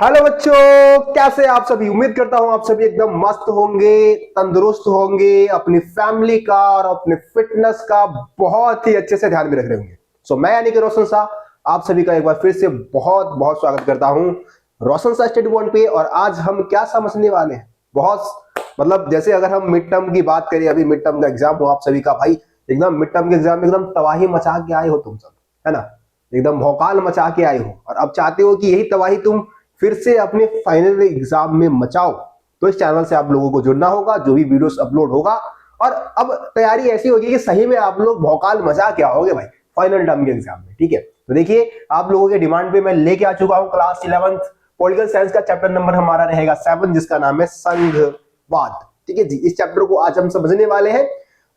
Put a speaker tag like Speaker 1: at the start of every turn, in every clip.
Speaker 1: Hello बच्चों, कैसे आप सभी। उम्मीद करता हूं आप सभी एकदम मस्त होंगे, तंदुरुस्त होंगे, अपनी फैमिली का और अपने फिटनेस का बहुत ही अच्छे से ध्यान में रख रहे होंगे। मैं यानी कि रोशन शाह आप सभी का एक बार फिर से बहुत बहुत स्वागत करता हूं रोशन शाह स्टडी पॉइंट पे। और आज हम क्या समझने वाले हैं, बहुत मतलब जैसे अगर हम मिड टर्म की बात करें, अभी मिड टर्म का एग्जाम हो आप सभी का, भाई एकदम मिड टर्म के एग्जाम में एकदम तबाही मचा के आए हो तुम सब, है ना। एकदम भौकाल मचा के आए हो और अब चाहते हो कि यही तबाही तुम फिर से अपने फाइनल एग्जाम में मचाओ। तो इस चैनल से आप लोगों को जुड़ना होगा, जो भी वीडियोस अपलोड होगा। और अब तैयारी ऐसी होगी कि सही में आप लोग भौकाल मचा के आओगे भाई फाइनल टर्म के एग्जाम में, ठीक है। तो देखिए, आप लोगों के डिमांड पे मैं लेके आ चुका हूं क्लास 11th पॉलिटिकल साइंस का चैप्टर नंबर हमारा रहेगा 7, जिसका नाम है संघवाद। ठीक है जी, इस चैप्टर को आज हम समझने वाले हैं।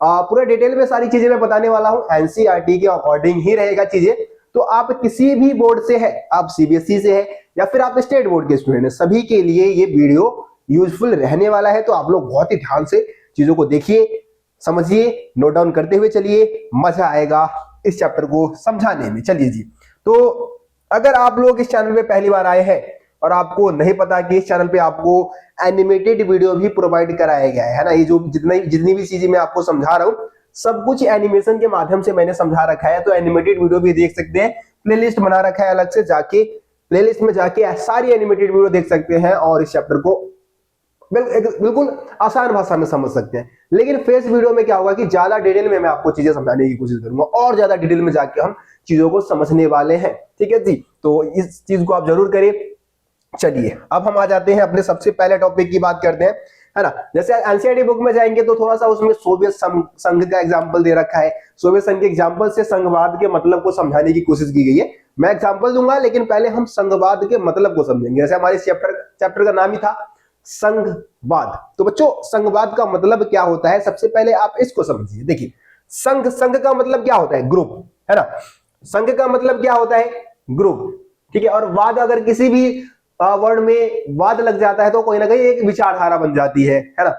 Speaker 1: पूरा डिटेल में सारी चीजें मैं बताने वाला हूं, एनसीईआरटी के अकॉर्डिंग ही रहेगा चीजें। तो आप किसी भी बोर्ड से है, आप सीबीएसई से है या फिर आप स्टेट बोर्ड के स्टूडेंट हैं, सभी के लिए ये वीडियो यूजफुल रहने वाला है। तो आप लोग बहुत ही ध्यान से चीजों को देखिए, समझिए, नोट डाउन करते हुए चलिए, मजा आएगा इस चैप्टर को समझाने में। चलिए जी, तो अगर आप लोग इस चैनल पे पहली बार आए हैं और आपको नहीं पता कि इस चैनल पे आपको एनिमेटेड वीडियो भी प्रोवाइड कराया गया है ना। ये जो जितनी भी चीजें मैं आपको समझा रहा हूं, सब कुछ एनिमेशन के माध्यम से मैंने समझा रखा है। तो एनिमेटेड वीडियो भी देख सकते हैं, प्लेलिस्ट बना रखा है अलग से, जाके प्लेलिस्ट में जाके सारी एनिमेटेड वीडियो देख सकते हैं और इस चैप्टर को बिल्कुल आसान भाषा में समझ सकते हैं। लेकिन फेस वीडियो में क्या होगा कि ज्यादा डिटेल में मैं आपको चीजें समझाने की कोशिश करूंगा और ज्यादा डिटेल में जाके हम चीजों को समझने वाले हैं, ठीक है जी। तो इस चीज को आप जरूर करिए। चलिए, अब हम आ जाते हैं अपने सबसे पहले टॉपिक की बात करते हैं, है ना। जैसे एनसीईआरटी बुक में जाएंगे तो थोड़ा सा उसमें सोवियत संघ का एग्जांपल दे रखा है। सोवियत संघ के एग्जांपल से संघवाद के मतलब को समझाने की कोशिश की गई है। मैं एग्जांपल दूंगा, लेकिन पहले हम संघवाद के मतलब को समझेंगे। जैसे हमारे चैप्टर का नाम ही था संघवाद। तो बच्चों, संघवाद का मतलब क्या होता है, सबसे पहले आप इसको समझिए। देखिए, संघ का मतलब क्या होता है, ग्रुप, है ना। संघ का मतलब क्या होता है, ग्रुप, ठीक है। और वाद, अगर किसी भी वर्ड में वाद लग जाता है तो कोई ना कोई एक विचारधारा बन जाती है ना,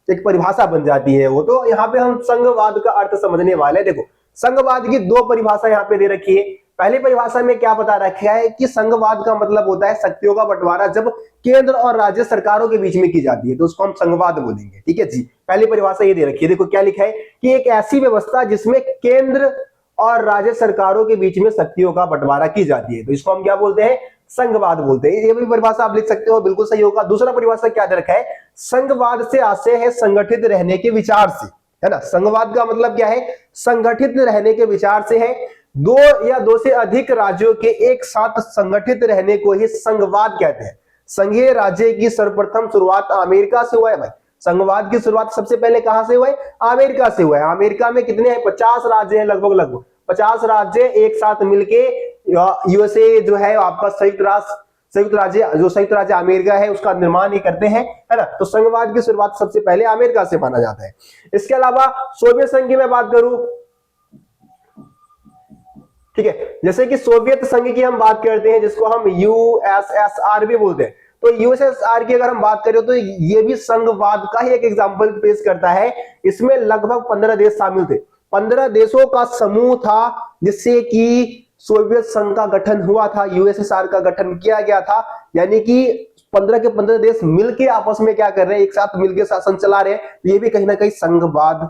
Speaker 1: एक परिभाषा बन जाती है वो। तो यहाँ पे हम संघवाद का अर्थ समझने वाले हैं। देखो, संघवाद की दो परिभाषा यहाँ पे दे रखी है। पहली परिभाषा में क्या बता रखा है कि संघवाद का मतलब होता है शक्तियों का बंटवारा जब केंद्र और राज्य सरकारों के बीच में की जाती है, तो उसको हम संघवाद बोलेंगे, ठीक है जी। पहली परिभाषा ये दे रखी है। देखो क्या लिखा है कि एक ऐसी व्यवस्था जिसमें केंद्र और राज्य सरकारों के बीच में शक्तियों का बंटवारा की जाती है, तो इसको हम क्या बोलते हैं, संघवाद बोलते हैं। ये भी परिभाषा आप लिख सकते हो, बिल्कुल सही होगा। दूसरा परिभाषा क्या दे रखा है, संघवाद से आशय है संगठित रहने के विचार से, है ना। संघवाद का मतलब क्या है, संगठित रहने के विचार से है। दो या दो से अधिक राज्यों के एक साथ संगठित रहने को ही संघवाद कहते हैं। संघीय राज्य की सर्वप्रथम शुरुआत अमेरिका से हुआ है भाई। संघवाद की शुरुआत सबसे पहले कहां से हुआ है, अमेरिका से हुआ है। अमेरिका में कितने हैं, 50 राज्य हैं, लगभग 50 राज्य एक साथ मिलके यूएसए जो है आपका संयुक्त राज्य अमेरिका है, उसका निर्माण ही करते हैं, है ना। तो संघवाद की शुरुआत सबसे पहले अमेरिका से माना जाता है। इसके अलावा सोवियत संघ की मैं बात करूं, ठीक है, जैसे कि सोवियत संघ की हम बात करते हैं, जिसको हम यूएसएसआर भी बोलते हैं। तो यूएसएसआर की अगर हम बात करें तो ये भी संघवाद का ही एक एग्जांपल पेश करता है। इसमें लगभग 15 देश शामिल थे, 15 देशों का समूह था, जिससे कि सोवियत संघ का गठन हुआ था, यूएसएसआर का गठन किया गया था। यानी कि 15 के 15 देश मिलके आपस में क्या कर रहे हैं, एक साथ मिलके शासन चला रहे हैं। ये भी कहीं ना कहीं संघवाद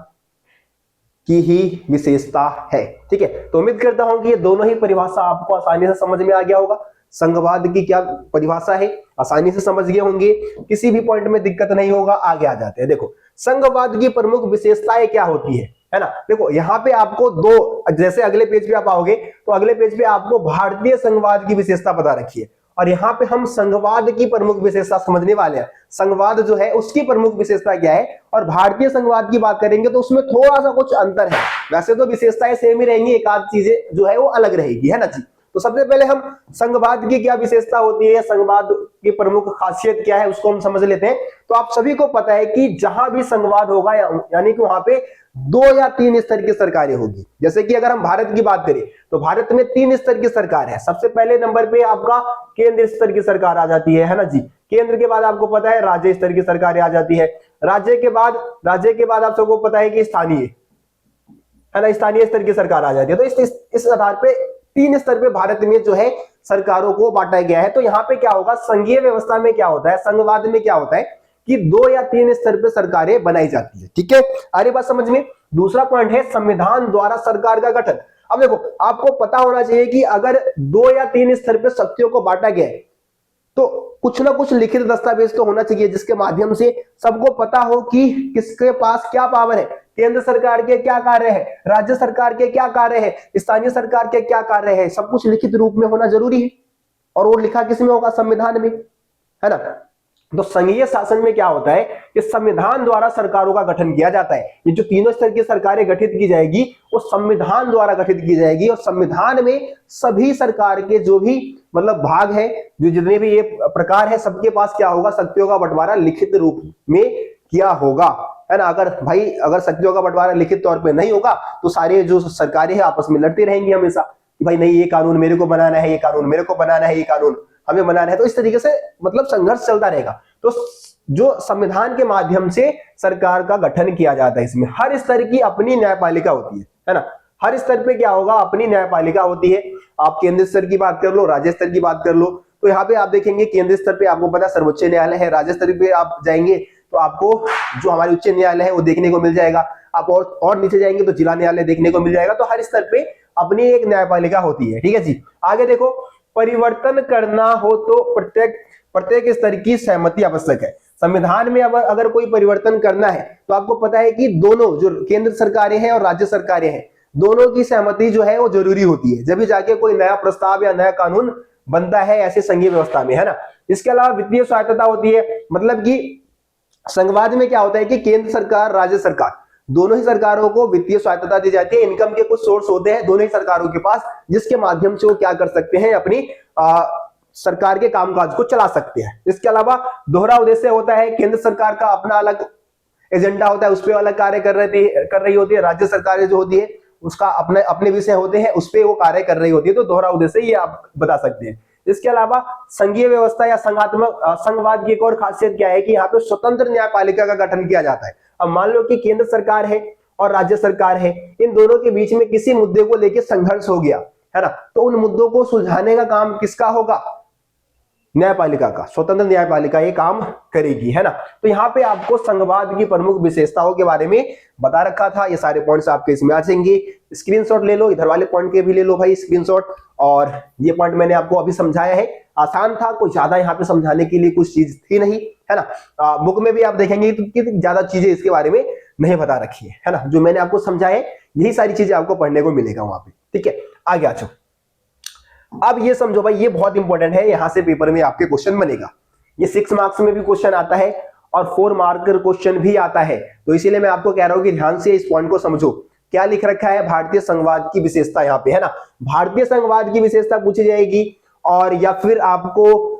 Speaker 1: की ही विशेषता है, ठीक है। तो उम्मीद करता हूं कि ये दोनों ही परिभाषा आपको आसानी से समझ में आ गया होगा। संघवाद की क्या परिभाषा है, आसानी से समझ गए होंगे, किसी भी पॉइंट में दिक्कत नहीं होगा। आगे आ जाते हैं। देखो, संघवाद की प्रमुख विशेषताएं क्या होती है ना। देखो, यहाँ पे आपको दो, जैसे अगले पेज पे आप आओगे तो अगले पेज पे आपको भारतीय संघवाद की विशेषता बता रखी है, और यहाँ पे हम संघवाद की प्रमुख विशेषता समझने वाले हैं। संघवाद जो है उसकी प्रमुख विशेषता क्या है, और भारतीय संघवाद की बात करेंगे तो उसमें थोड़ा सा कुछ अंतर है। वैसे तो विशेषताएं सेम ही रहेंगी, एक आध चीजें जो है वो अलग रहेगी, है ना जी। तो सबसे पहले हम संघवाद की क्या विशेषता होती है, संघवाद की प्रमुख खासियत क्या है, उसको हम समझ लेते हैं। तो आप सभी को पता है कि जहां भी संघवाद होगा, यानी कि वहां पे 2 या 3 स्तर की सरकारें होगी। जैसे कि अगर हम भारत की बात करें तो भारत में 3 स्तर की सरकार है। सबसे पहले नंबर पे आपका केंद्र स्तर की सरकार आ जाती है ना जी। केंद्र के बाद आपको पता है राज्य स्तर की सरकारें आ जाती है। राज्य के बाद आप सबको पता है कि स्थानीय, है ना, स्थानीय स्तर की सरकार आ जाती है। तो इस आधार पे 3 स्तर पे भारत में जो है सरकारों को बांटा गया है। तो यहाँ पे क्या होगा, संघीय व्यवस्था में क्या होता है, संघवाद में क्या होता है कि 2 या 3 स्तर पे सरकारें बनाई जाती है। ठीक है, आ रही बात समझ में। दूसरा पॉइंट है संविधान द्वारा सरकार का गठन। अब देखो, आपको पता होना चाहिए कि अगर 2 या 3 स्तर पे शक्तियों को बांटा गया है तो कुछ ना कुछ लिखित दस्तावेज तो होना चाहिए जिसके माध्यम से सबको पता हो कि किसके पास क्या पावर है, केंद्र सरकार के क्या कार्य है, राज्य सरकार के क्या कार्य है, स्थानीय सरकार के क्या कार्य है, सब कुछ लिखित रूप में होना जरूरी है। और वो लिखा किसमें होगा, संविधान में, है ना। तो संघीय शासन में क्या होता है कि संविधान द्वारा सरकारों का गठन किया जाता है। ये जो तीनों स्तर की सरकारें गठित की जाएगी वो संविधान द्वारा गठित की जाएगी, और संविधान में सभी सरकार के जो भी मतलब भाग है, जो जितने भी ये प्रकार है, सबके पास क्या होगा, शक्तियों का बंटवारा लिखित रूप में किया होगा, है ना। अगर शक्तियों का बंटवारा लिखित तौर पर नहीं होगा तो सारे जो सरकारें हैं आपस में लड़ती रहेंगी हमेशा कि भाई नहीं, ये कानून मेरे को बनाना है, ये कानून मेरे को बनाना है, ये कानून हमें बनाना है। तो इस तरीके से मतलब संघर्ष चलता रहेगा। तो जो संविधान के माध्यम से सरकार का गठन किया जाता है, इसमें हर स्तर की अपनी न्यायपालिका होती है ना। हर स्तर पे क्या होगा, अपनी न्यायपालिका होती है। आप केंद्र स्तर की बात कर लो, राज्य स्तर की बात कर लो, तो यहाँ पे आप देखेंगे केंद्र स्तर पे आपको पता सर्वोच्च न्यायालय है, राज्य स्तर पे आप जाएंगे तो आपको जो हमारे उच्च न्यायालय है वो देखने को मिल जाएगा, आप और नीचे जाएंगे तो जिला न्यायालय देखने को मिल जाएगा। तो हर स्तर पे अपनी एक न्यायपालिका होती है। ठीक है जी, आगे देखो, परिवर्तन करना हो तो प्रत्येक स्तर की सहमति आवश्यक है। संविधान में अगर कोई परिवर्तन करना है तो आपको पता है कि दोनों जो केंद्र सरकारें हैं और राज्य सरकारें हैं, दोनों की सहमति जो है वो जरूरी होती है, जब भी जाके कोई नया प्रस्ताव या नया कानून बनता है ऐसे संघीय व्यवस्था में, है ना। इसके अलावा वित्तीय स्वायत्तता होती है, मतलब कि संघवाद में क्या होता है कि केंद्र सरकार, राज्य सरकार, दोनों ही सरकारों को वित्तीय स्वायत्तता दी जाती है। इनकम के कुछ सोर्स होते हैं दोनों ही सरकारों के पास, जिसके माध्यम से वो क्या कर सकते हैं, अपनी सरकार के कामकाज को चला सकते हैं। इसके अलावा दोहरा उद्देश्य होता है, केंद्र सरकार का अपना अलग एजेंडा होता है, उस पर अलग कार्य कर रही होती है, राज्य सरकार जो होती है उसका अपने विषय होते हैं, उस पर वो कार्य कर रही होती है। तो दोहरा उद्देश्य ये आप बता सकते हैं। इसके अलावा संघीय व्यवस्था या संघवाद की एक और खासियत क्या है कि यहाँ पे स्वतंत्र न्यायपालिका का गठन किया जाता है। अब मान लो कि केंद्र सरकार है और राज्य सरकार है, इन दोनों के बीच में किसी मुद्दे को लेकर संघर्ष हो गया, है ना, तो उन मुद्दों को सुलझाने का काम किसका होगा, न्यायपालिका का। स्वतंत्र न्यायपालिका ये काम करेगी, है ना। तो यहाँ पे आपको संघवाद की प्रमुख विशेषताओं के बारे में बता रखा था। ये सारे पॉइंट्स आपके इसमें आ जाएंगे, स्क्रीनशॉट ले लो, इधर वाले पॉइंट के भी ले लो भाई स्क्रीनशॉट। और ये पॉइंट मैंने आपको अभी समझाया है, आसान था, कोई ज्यादा यहाँ पे समझाने के लिए कुछ चीज थी नहीं, है ना। बुक में भी आप देखेंगे कि ज्यादा चीजें इसके बारे में नहीं बता रखी है ना। जो मैंने आपको समझाया यही सारी चीजें आपको पढ़ने को मिलेगा वहां पे। ठीक है, आगे आ जाओ। अब ये समझो भाई, ये बहुत इंपॉर्टेंट है, यहां से पेपर में आपके क्वेश्चन बनेगा। ये 6 मार्क्स में भी क्वेश्चन आता है और 4 मार्कर क्वेश्चन भी आता है। तो इसीलिए मैं आपको कह रहा हूं कि ध्यान से इस पॉइंट को समझो। क्या लिख रखा है, भारतीय संघवाद की विशेषता, यहाँ पे, है ना। भारतीय संघवाद की विशेषता पूछी जाएगी और या फिर आपको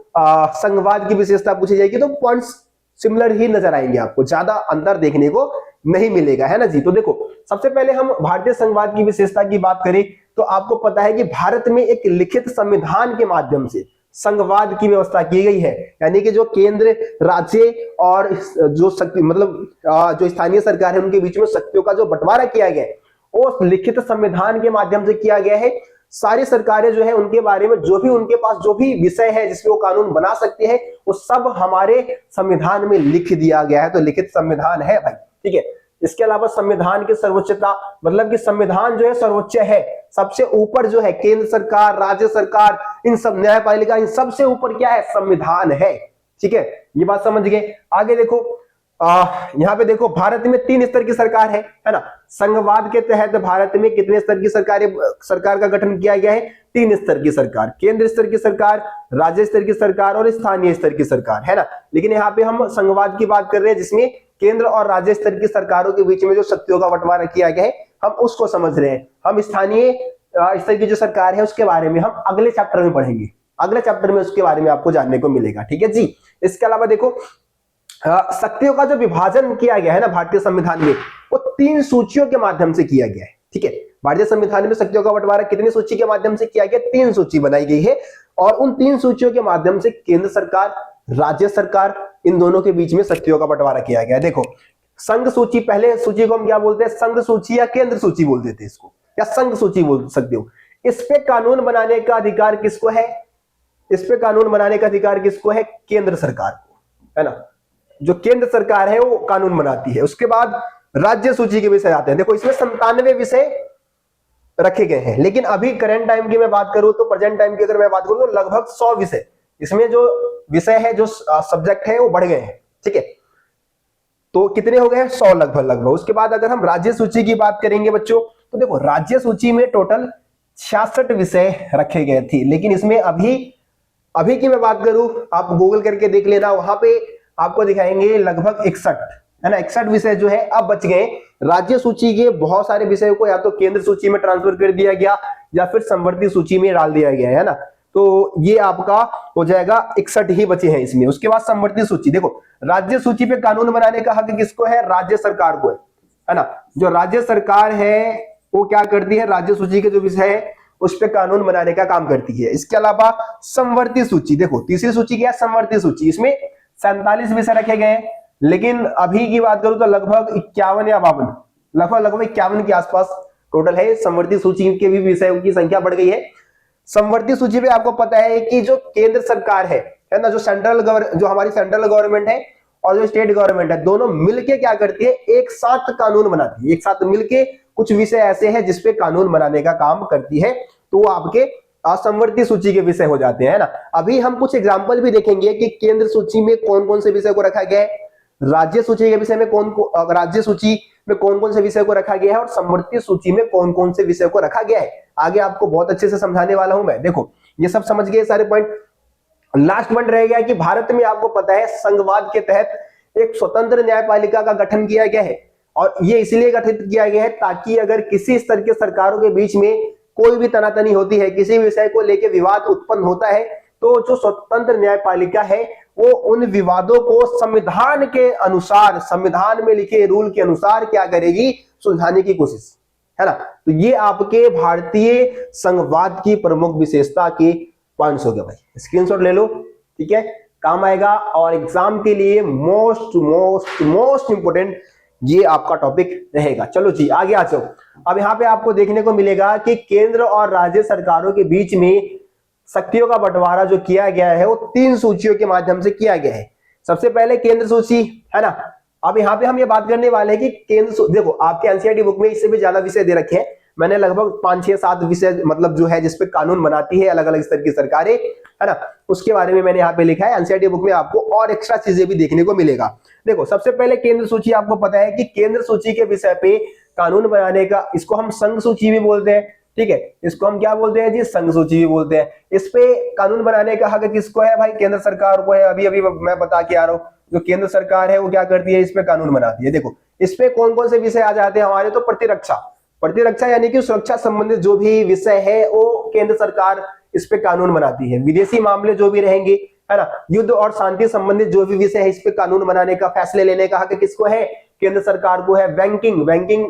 Speaker 1: संघवाद की विशेषता पूछी जाएगी, तो पॉइंट्स सिमिलर ही नजर आएंगे, आपको ज्यादा अंतर देखने को नहीं मिलेगा, है ना जी। तो देखो, सबसे पहले हम भारतीय संघवाद की विशेषता की बात करें तो आपको पता है कि भारत में एक लिखित संविधान के माध्यम से संघवाद की व्यवस्था की गई है। यानी कि जो केंद्र, राज्य और जो शक्ति मतलब जो स्थानीय सरकार है उनके बीच में शक्तियों का जो बंटवारा किया गया है वो लिखित संविधान के माध्यम से किया गया है। सारी सरकारें जो है उनके बारे में जो भी उनके पास जो भी विषय है जिसमें वो कानून बना सकते हैं वो सब हमारे संविधान में लिख दिया गया है। तो लिखित संविधान है भाई, ठीक है। इसके अलावा संविधान की सर्वोच्चता, मतलब कि संविधान जो है सर्वोच्च है, सबसे ऊपर जो है केंद्र सरकार, राज्य सरकार, इन सब न्यायपालिका, इन सबसे ऊपर क्या है, संविधान है। ठीक है, ये बात समझ गए। आगे देखो, यहाँ पे देखो, भारत में 3 स्तर की सरकार है ना। संघवाद के तहत भारत में कितने स्तर की सरकार का गठन किया गया है, 3 स्तर की सरकार, केंद्र स्तर की सरकार, राज्य स्तर की सरकार और स्थानीय स्तर की सरकार, है ना। लेकिन यहाँ पे हम संघवाद की बात कर रहे हैं जिसमें केंद्र और राज्य स्तर की सरकारों के बीच में जो शक्तियों का बंटवारा किया गया है हम उसको समझ रहे हैं। हम स्थानीय स्तर की जो सरकार है उसके बारे में हम अगले चैप्टर में पढ़ेंगे, अगले चैप्टर में उसके बारे में आपको जानने को मिलेगा। ठीक है जी। इसके अलावा देखो, शक्तियों का जो विभाजन किया गया है ना भारतीय संविधान में, वो 3 सूचियों के माध्यम से किया गया है। ठीक है, भारतीय संविधान में शक्तियों का बंटवारा कितनी सूची के माध्यम से किया गया, 3 सूची बनाई गई है। और उन 3 सूचियों के माध्यम से केंद्र सरकार, राज्य सरकार, इन दोनों के बीच में शक्तियों का बंटवारा किया गया है। देखो, संघ सूची, पहले सूची को हम क्या बोलते हैं, संघ सूची या केंद्र सूची बोल देते हैं इसको, या संघ सूची बोल सकते हो। इस पे कानून बनाने का अधिकार किसको है? इस पे कानून बनाने का अधिकार किसको है? केंद्र सरकार को, है ना। जो केंद्र सरकार है वो कानून बनाती है। उसके बाद राज्य सूची के विषय आते हैं। देखो इसमें 97 विषय रखे गए हैं, लेकिन अभी करंट टाइम की मैं बात करूं तो, प्रेजेंट टाइम की अगर मैं बात करूं तो लगभग 100 विषय, इसमें जो विषय है, जो सब्जेक्ट है वो बढ़ गए हैं, ठीक है। तो कितने हो गए? 100 लगभग। उसके बाद अगर हम राज्य सूची की बात करेंगे बच्चों, तो देखो राज्य सूची में टोटल 66 विषय रखे गए थे, लेकिन इसमें अभी की मैं बात करूं, आप गूगल करके देख लेना, वहां पे आपको दिखाएंगे लगभग 61, है ना, 61 विषय जो है अब बच गए। राज्य सूची के बहुत सारे विषयों को या तो केंद्र सूची में ट्रांसफर कर दिया गया या फिर समवर्ती सूची में डाल दिया गया है ना। तो ये आपका हो जाएगा 61 ही बचे हैं इसमें। उसके बाद समवर्ती सूची, देखो राज्य सूची पे कानून बनाने का हक किसको है? राज्य सरकार को है ना। जो राज्य सरकार है वो क्या करती है? राज्य सूची के जो विषय है उस पर कानून बनाने का काम करती है। इसके अलावा समवर्ती सूची, देखो तीसरी सूची क्या है? समवर्ती सूची, इसमें 47 विषय रखे गए हैं, लेकिन अभी की बात करूं तो लगभग 51 या 52, लगभग 51 के आसपास टोटल है। समवर्ती सूची के भी विषयों की संख्या बढ़ गई है। समवर्ती सूची पे आपको पता है कि जो केंद्र सरकार है ना, जो हमारी सेंट्रल गवर्नमेंट है और जो स्टेट गवर्नमेंट है, दोनों मिलके क्या करती है? एक साथ कानून बनाती है। एक साथ मिलके कुछ विषय ऐसे हैं जिसपे कानून बनाने का काम करती है, तो वो आपके समवर्ती सूची के विषय हो जाते हैं ना। अभी हम कुछ एग्जांपल भी देखेंगे कि केंद्र सूची में कौन कौन से विषय को रखा गया है, राज्य सूची के विषय में राज्य सूची में कौन कौन से विषय को रखा गया है, और समवर्ती सूची में कौन कौन से विषय को रखा गया है। आगे आपको बहुत अच्छे से समझाने वाला हूं मैं। देखो ये सब समझ गए सारे पॉइंट। लास्ट पॉइंट रह गया कि भारत में आपको पता है संघवाद के तहत एक स्वतंत्र न्यायपालिका का गठन किया गया है, और ये इसलिए गठित किया गया है ताकि अगर किसी स्तर के सरकारों के बीच में कोई भी तनातनी होती है, किसी विषय को लेकर विवाद उत्पन्न होता है, तो जो स्वतंत्र न्यायपालिका है वो उन विवादों को संविधान के अनुसार, संविधान में लिखे रूल के अनुसार क्या करेगी? सुलझाने की कोशिश, है ना। तो ये आपके भारतीय संघवाद की प्रमुख विशेषता के पॉइंट्स हो गए भाई, स्क्रीनशॉट ले लो, ठीक है, काम आएगा। और एग्जाम के लिए मोस्ट मोस्ट मोस्ट इंपोर्टेंट ये आपका टॉपिक रहेगा। चलो जी आगे आ जाओ। अब यहां पे आपको देखने को मिलेगा कि केंद्र और राज्य सरकारों के बीच में शक्तियों का बंटवारा जो किया गया है वो 3 सूचियों के माध्यम से किया गया है। सबसे पहले केंद्र सूची, है ना। अब यहाँ पे हम ये बात करने वाले हैं कि देखो आपके एनसीईआरटी बुक में इससे भी ज्यादा विषय दे रखे हैं। मैंने लगभग 5, 6, 7 विषय मतलब जो है जिसपे कानून बनाती है अलग अलग स्तर की सरकारें, है ना, उसके बारे में मैंने यहाँ पे लिखा है। एनसीईआरटी बुक में आपको और एक्स्ट्रा चीजें भी देखने को मिलेगा। देखो सबसे पहले केंद्र सूची, आपको पता है कि केंद्र सूची के विषय पे कानून बनाने का, इसको हम संघ सूची भी बोलते हैं, ठीक है, इसको हम क्या बोलते हैं जी? संघ सूची भी बोलते हैं। इस पे कानून बनाने का हक किसको है भाई? केंद्र सरकार को है। अभी अभी मैं बता के आ रहा हूँ, जो केंद्र सरकार है वो क्या करती है? इस पे कानून बनाती है। देखो इस पे कौन कौन से विषय आ जाते हैं हमारे? तो प्रतिरक्षा यानी कि सुरक्षा संबंधित जो भी विषय है वो केंद्र सरकार इस पे कानून बनाती है। विदेशी मामले जो भी रहेंगे, है ना, युद्ध और शांति संबंधित जो भी विषय है इस पे कानून बनाने का, फैसले लेने का हक किसको है? केंद्र सरकार को है। बैंकिंग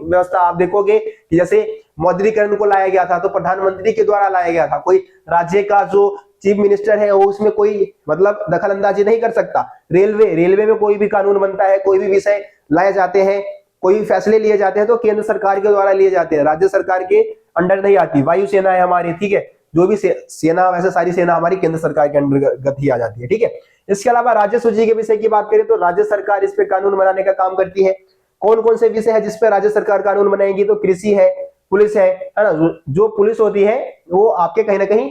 Speaker 1: व्यवस्था आप देखोगे कि जैसे मौद्रीकरण को लाया गया था तो प्रधानमंत्री के द्वारा लाया गया था। कोई राज्य का जो चीफ मिनिस्टर है वो उसमें कोई मतलब दखल अंदाजी नहीं कर सकता। रेलवे में कोई भी कानून बनता है, कोई भी विषय लाए जाते हैं, कोई फैसले लिए जाते हैं तो केंद्र सरकार के द्वारा लिए जाते हैं, राज्य सरकार के अंडर नहीं आती। वायुसेना है हमारी, ठीक है, जो भी सेना, वैसे सारी सेना हमारी केंद्र सरकार के अंतर्गत ही आ जाती है, ठीक है। इसके अलावा राज्य सूची के विषय की बात करें तो राज्य सरकार इस पे कानून बनाने का काम करती है। कौन कौन से विषय है जिसपे राज्य सरकार कानून बनाएगी? तो कृषि है, पुलिस है ना। जो पुलिस होती है वो आपके कहीं ना कहीं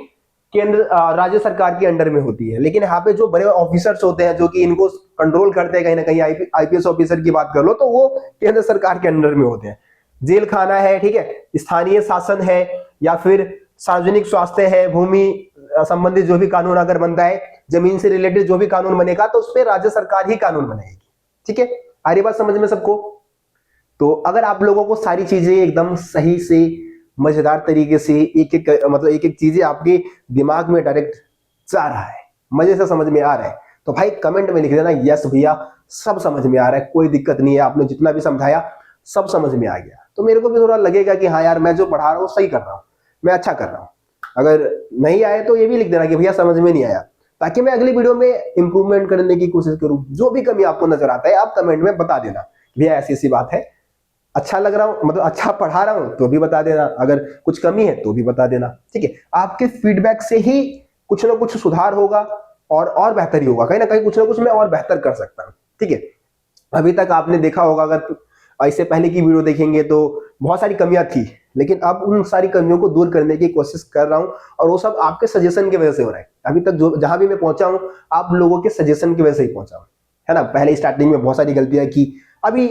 Speaker 1: केंद्र राज्य सरकार के अंडर में होती है, लेकिन यहाँ पे जो बड़े ऑफिसर्स होते हैं जो कि इनको कंट्रोल करते हैं, कहीं ना कहीं आईपीएस ऑफिसर की बात कर लो तो वो केंद्र सरकार के अंडर में होते हैं। जेल खाना है, ठीक है, स्थानीय शासन है, या फिर सार्वजनिक स्वास्थ्य है, भूमि संबंधित जो भी कानून अगर बनता है, जमीन से रिलेटेड जो भी कानून बनेगा तो उस पर राज्य सरकार ही कानून बनाएगी, ठीक है। आ रही बात समझ में सबको? तो अगर आप लोगों को सारी चीजें एकदम सही से मजेदार तरीके से एक एक चीजें आपके दिमाग में डायरेक्ट जा रहा है, मजे से समझ में आ रहा है, तो भाई कमेंट में लिख देना यस भैया सब समझ में आ रहा है, कोई दिक्कत नहीं है, आपने जितना भी समझाया सब समझ में आ गया। तो मेरे को भी थोड़ा लगेगा कि हाँ यार मैं जो पढ़ा रहा हूँ सही कर रहा हूँ, मैं अच्छा कर रहा हूँ। अगर नहीं आए तो ये भी लिख देना कि भैया समझ में नहीं आया, ताकि मैं अगली वीडियो में इंप्रूवमेंट करने की कोशिश करूँ। जो भी कमी आपको नजर आता है आप कमेंट में बता देना, भैया ऐसी ऐसी बात है, अच्छा लग रहा हूं, मतलब अच्छा पढ़ा रहा हूं तो भी बता देना, अगर कुछ कमी है तो भी बता देना, ठीक है। आपके फीडबैक से ही कुछ ना कुछ सुधार होगा और बेहतर ही होगा, कहीं ना कहीं कुछ ना कुछ मैं और बेहतर कर सकता हूं, ठीक है। अभी तक आपने देखा होगा, अगर इससे पहले की वीडियो देखेंगे तो बहुत सारी कमियां थी, लेकिन अब उन सारी कमियों को दूर करने की कोशिश कर रहा हूं, और वो सब आपके सजेशन की वजह से हो रहा है। अभी तक जो जहां भी मैं पहुंचा हूं, आप लोगों के सजेशन की वजह से ही पहुंचा हूं, है ना। पहले स्टार्टिंग में बहुत सारी गलतियां की, अभी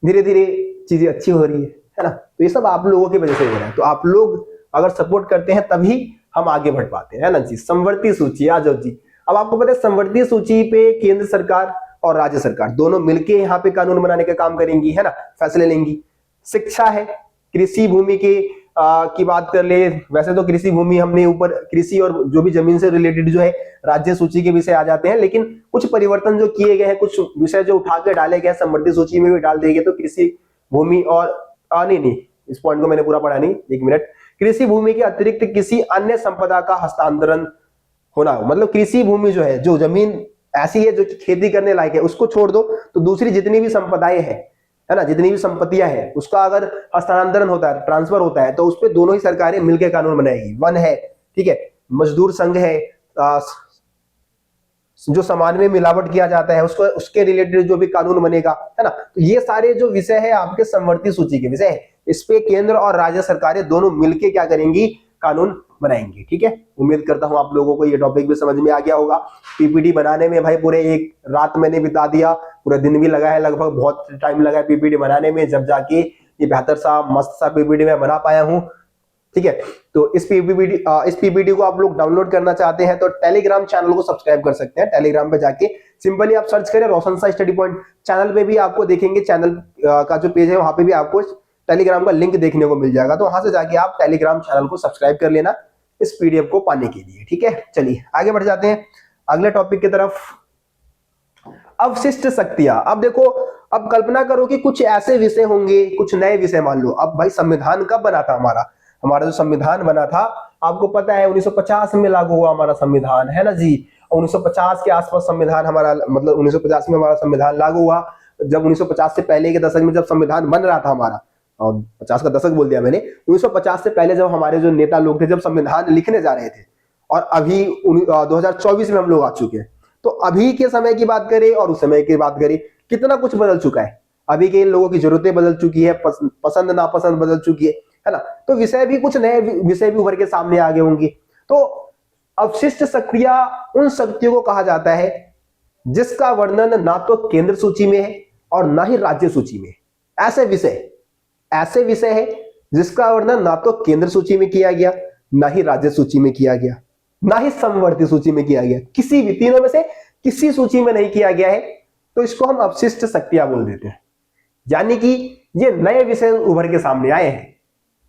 Speaker 1: धीरे धीरे चीजें अच्छी हो रही है ना। तो ये सब आप लोगों की वजह से हो रहा है, तो आप लोग अगर सपोर्ट करते हैं तभी हम आगे बढ़ पाते हैं, है ना जी। संवर्ती सूची, आ जाओ जी। अब आपको पता है संवर्ती सूची पे केंद्र सरकार और राज्य सरकार दोनों मिलके यहाँ पे कानून बनाने का काम करेंगी, है ना, फैसले लेंगी। शिक्षा है, कृषि भूमि की बात कर ले, वैसे तो कृषि भूमि हमने ऊपर कृषि और जो भी जमीन से रिलेटेड जो है राज्य सूची के विषय आ जाते हैं, लेकिन कुछ परिवर्तन जो किए गए हैं, कुछ विषय जो उठा के डाले गए समृद्धि सूची में भी डाल दिए गए, तो कृषि भूमि और नहीं, इस पॉइंट को मैंने पूरा पढ़ा नहीं, एक मिनट। कृषि भूमि के अतिरिक्त किसी अन्य संपदा का हस्तांतरण होना हो, मतलब कृषि भूमि जो है, जो जमीन ऐसी है जो खेती करने लायक है, उसको छोड़ दो, तो दूसरी जितनी भी संपदाएं हैं, है ना, जितनी भी संपत्तियां हैं, उसका अगर हस्तांतरण होता है, ट्रांसफर होता है, तो उस पर दोनों ही सरकारें मिलकर कानून बनाएगी। वन है, ठीक है, मजदूर संघ है, जो सामान में मिलावट किया जाता है उसको, उसके रिलेटेड जो भी कानून बनेगा, है ना। तो ये सारे जो विषय है आपके संवर्ती सूची के विषय है, इस पे केंद्र और राज्य सरकारें दोनों मिलके क्या करेंगी, कानून बनाएंगे, ठीक है। उम्मीद करता हूं आप लोगों को ये टॉपिक भी समझ में आ गया होगा। पीपीटी बनाने में भाई पूरे एक रात मैंने बिता दिया, पूरा दिन भी लगा है, लगभग बहुत टाइम लगा है पीपीटी बनाने में, जब जाके ये बेहतर सा मस्त सा पीपीटी मैं बना पाया हूं, ठीक है। तो इस पीपीटी को आप लोग डाउनलोड करना चाहते हैं तो टेलीग्राम चैनल को सब्सक्राइब कर सकते हैं। टेलीग्राम पे जाके सिंपली आप सर्च करें रोशन सा स्टडी पॉइंट, चैनल पे भी आपको देखेंगे, चैनल का जो पेज है वहां पे भी आपको टेलीग्राम का लिंक देखने को मिल जाएगा, तो वहां से जाके आप टेलीग्राम चैनल को सब्सक्राइब कर लेना इस पीडीएफ को पाने के लिए, ठीक है। चलिए आगे बढ़ जाते हैं अगले टॉपिक की तरफ। अवशिष्ट शक्तियां। अब देखो, अब कल्पना करो कि कुछ ऐसे विषय होंगे, कुछ नए विषय मान लो। अब भाई संविधान कब बना था हमारा जो संविधान बना था, आपको पता है 1950 में लागू हुआ हमारा संविधान, है ना जी। 1950 के आसपास संविधान हमारा, मतलब 1950 में हमारा संविधान लागू हुआ। जब 1950 से पहले के दशक में जब संविधान बन रहा था हमारा, और 50 का दशक बोल दिया मैंने, 1950 से पहले जब हमारे जो नेता लोग थे, जब संविधान लिखने जा रहे थे, और अभी 2024 में हम लोग आ चुके हैं, तो अभी के समय की बात करें और उस समय की बात करें, कितना कुछ बदल चुका है। अभी के लोगों की जरूरतें बदल चुकी है, पसंद नापसंद बदल चुकी है ना। तो विषय भी, कुछ नए विषय भी उभर के सामने आ गए होंगे। तो अवशिष्ट शक्तियां उन शक्तियों को कहा जाता है जिसका वर्णन ना तो केंद्र सूची में है और ना ही राज्य सूची में। ऐसे विषय है जिसका वर्णन ना तो केंद्र सूची में किया गया, ना ही राज्य सूची में किया गया, ना ही समवर्ती सूची में किया गया, किसी भी तीनों में से किसी सूची में नहीं किया गया है, तो इसको हम अवशिष्ट शक्तियां बोल देते हैं। यानी कि ये नए विषय उभर के सामने आए हैं,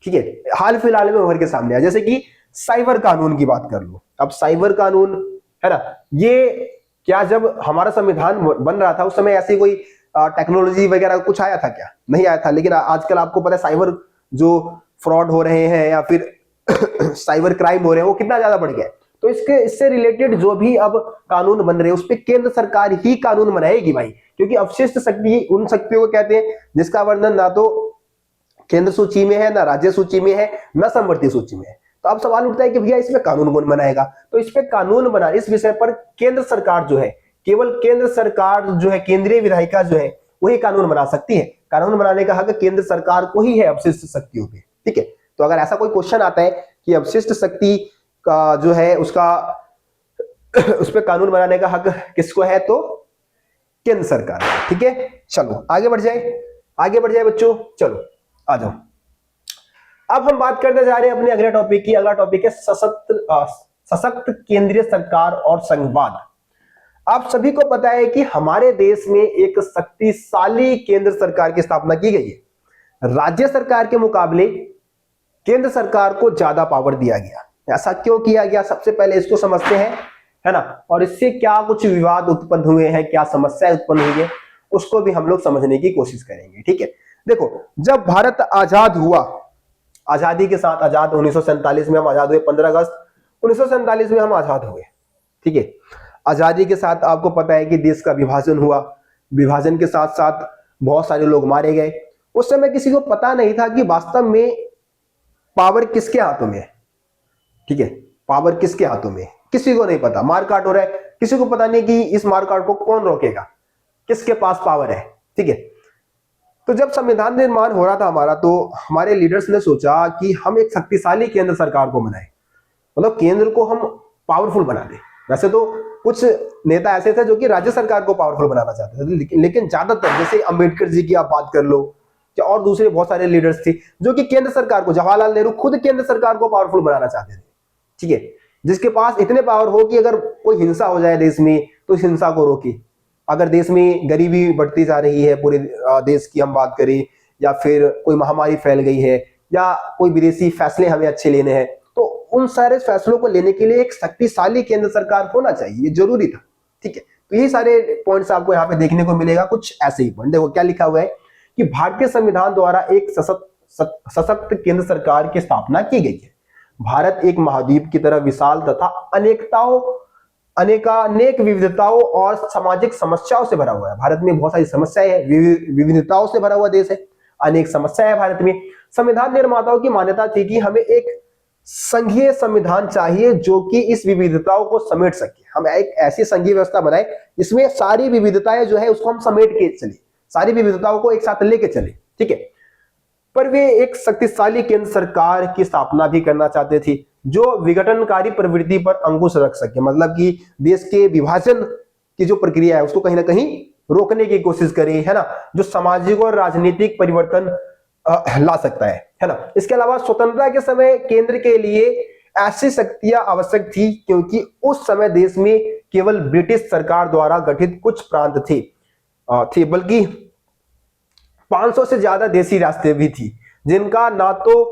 Speaker 1: ठीक है, हाल फिलहाल में उभर के सामने आए। जैसे कि साइबर कानून की बात कर लो। अब साइबर कानून, है ना, ये क्या जब हमारा संविधान बन रहा था उस समय ऐसी कोई टेक्नोलॉजी वगैरह कुछ आया था क्या? नहीं आया था। लेकिन आजकल आपको पता है साइबर जो फ्रॉड हो रहे हैं या फिर साइबर क्राइम हो रहे हैं वो कितना ज्यादा बढ़ गया है। तो इससे रिलेटेड जो भी अब कानून बन रहे हैं उस पर केंद्र सरकार ही कानून बनाएगी भाई, क्योंकि अवशिष्ट शक्ति उन शक्तियों को कहते हैं जिसका वर्णन ना तो केंद्र सूची में है, ना राज्य सूची में है, ना समवर्ती सूची में है। तो अब सवाल उठता है कि भैया इसमें कानून कौन बनाएगा? तो इस पे कानून बना, इस विषय पर केंद्र सरकार जो है, केवल केंद्र सरकार जो है, केंद्रीय विधायिका जो है, वही कानून बना सकती है। कानून बनाने का हक केंद्र सरकार को ही है अवशिष्ट शक्तियों पे, ठीक है। तो अगर ऐसा कोई क्वेश्चन आता है कि अवशिष्ट शक्ति का जो है उसका उस पर कानून बनाने का हक किसको है, तो केंद्र सरकार, ठीक है। चलो आगे बढ़ जाए बच्चों, चलो आ जाओ। अब हम बात करने जा रहे हैं अपने अगले टॉपिक की। अगला टॉपिक है सशक्त केंद्रीय सरकार और संघवाद। आप सभी को पता है कि हमारे देश में एक शक्तिशाली केंद्र सरकार की स्थापना की गई है। राज्य सरकार के मुकाबले केंद्र सरकार को ज्यादा पावर दिया गया। ऐसा क्यों किया गया, सबसे पहले इसको समझते हैं, है ना। और इससे क्या कुछ विवाद उत्पन्न हुए हैं, क्या समस्या उत्पन्न हुई है, उसको भी हम लोग समझने की कोशिश करेंगे, ठीक है। देखो, जब भारत आजाद हुआ, आजादी के साथ आजाद 1947 में हम आजाद हुए, 15 अगस्त 1947 में हम आजाद हुए, ठीक है। आजादी के साथ आपको पता है कि देश का विभाजन हुआ। विभाजन के साथ साथ बहुत सारे लोग मारे गए, उस समय किसी को पता नहीं था कि वास्तव में पावर किसके हाथों में है। ठीक है, पावर किसके हाथों में है किसी को नहीं पता। मारकाट हो रहा है, किसी को पता नहीं कि इस मारकाट को कौन रोकेगा, किसके पास पावर है। ठीक है, तो जब संविधान निर्माण हो रहा था हमारा, तो हमारे लीडर्स ने सोचा कि हम एक शक्तिशाली केंद्र सरकार को बनाए, मतलब केंद्र को हम पावरफुल बना दें। वैसे तो कुछ नेता ऐसे थे जो कि राज्य सरकार को पावरफुल बनाना चाहते थे, लेकिन ज्यादातर जैसे अंबेडकर जी की आप बात कर लो, या और दूसरे बहुत सारे लीडर्स थे जो कि केंद्र सरकार को, जवाहरलाल नेहरू खुद केंद्र सरकार को पावरफुल बनाना चाहते थे। ठीक है, जिसके पास इतने पावर हो कि अगर कोई हिंसा हो जाए देश में तो इस हिंसा को रोके। अगर देश में गरीबी बढ़ती जा रही है, पूरे देश की हम बात करें, या फिर कोई महामारी फैल गई है, या कोई विदेशी फैसले हमें अच्छे लेने हैं, तो उन सारे फैसलों को लेने के लिए एक शक्तिशाली केंद्र सरकार होना चाहिए, ये जरूरी था। ठीक है, तो यही सारे पॉइंट्स आपको यहाँ पे देखने को मिलेगा। कुछ ऐसे ही पॉइंट देखो क्या लिखा हुआ है कि भारतीय संविधान द्वारा एक सशक्त केंद्र सरकार की स्थापना की गई है। भारत एक महाद्वीप की तरह विशाल तथा अनेक विविधताओं और सामाजिक समस्याओं से भरा हुआ है। भारत में बहुत सारी समस्याएं हैं, विविधताओं से भरा हुआ देश है, अनेक समस्याएं हैं भारत में। संविधान निर्माताओं की मान्यता थी कि हमें एक संघीय संविधान चाहिए जो कि इस विविधताओं को समेट सके। हम एक ऐसी संघीय व्यवस्था बनाए जिसमें सारी विविधताएं जो है उसको हम समेट के चले, सारी विविधताओं को एक साथ लेके चले। ठीक है, पर वे एक शक्तिशाली केंद्र सरकार की स्थापना भी करना चाहते थे जो विघटनकारी प्रवृत्ति पर अंकुश रख सके, मतलब कि देश के विभाजन की जो प्रक्रिया है उसको कहीं ना कहीं रोकने की कोशिश करे, है ना, जो सामाजिक और राजनीतिक परिवर्तन ला सकता है ना। इसके अलावा स्वतंत्रता के समय केंद्र के लिए ऐसी शक्तियां आवश्यक थी क्योंकि उस समय देश में केवल ब्रिटिश सरकार द्वारा गठित कुछ प्रांत थे बल्कि 500 से ज्यादा देशी रास्ते भी थी जिनका ना तो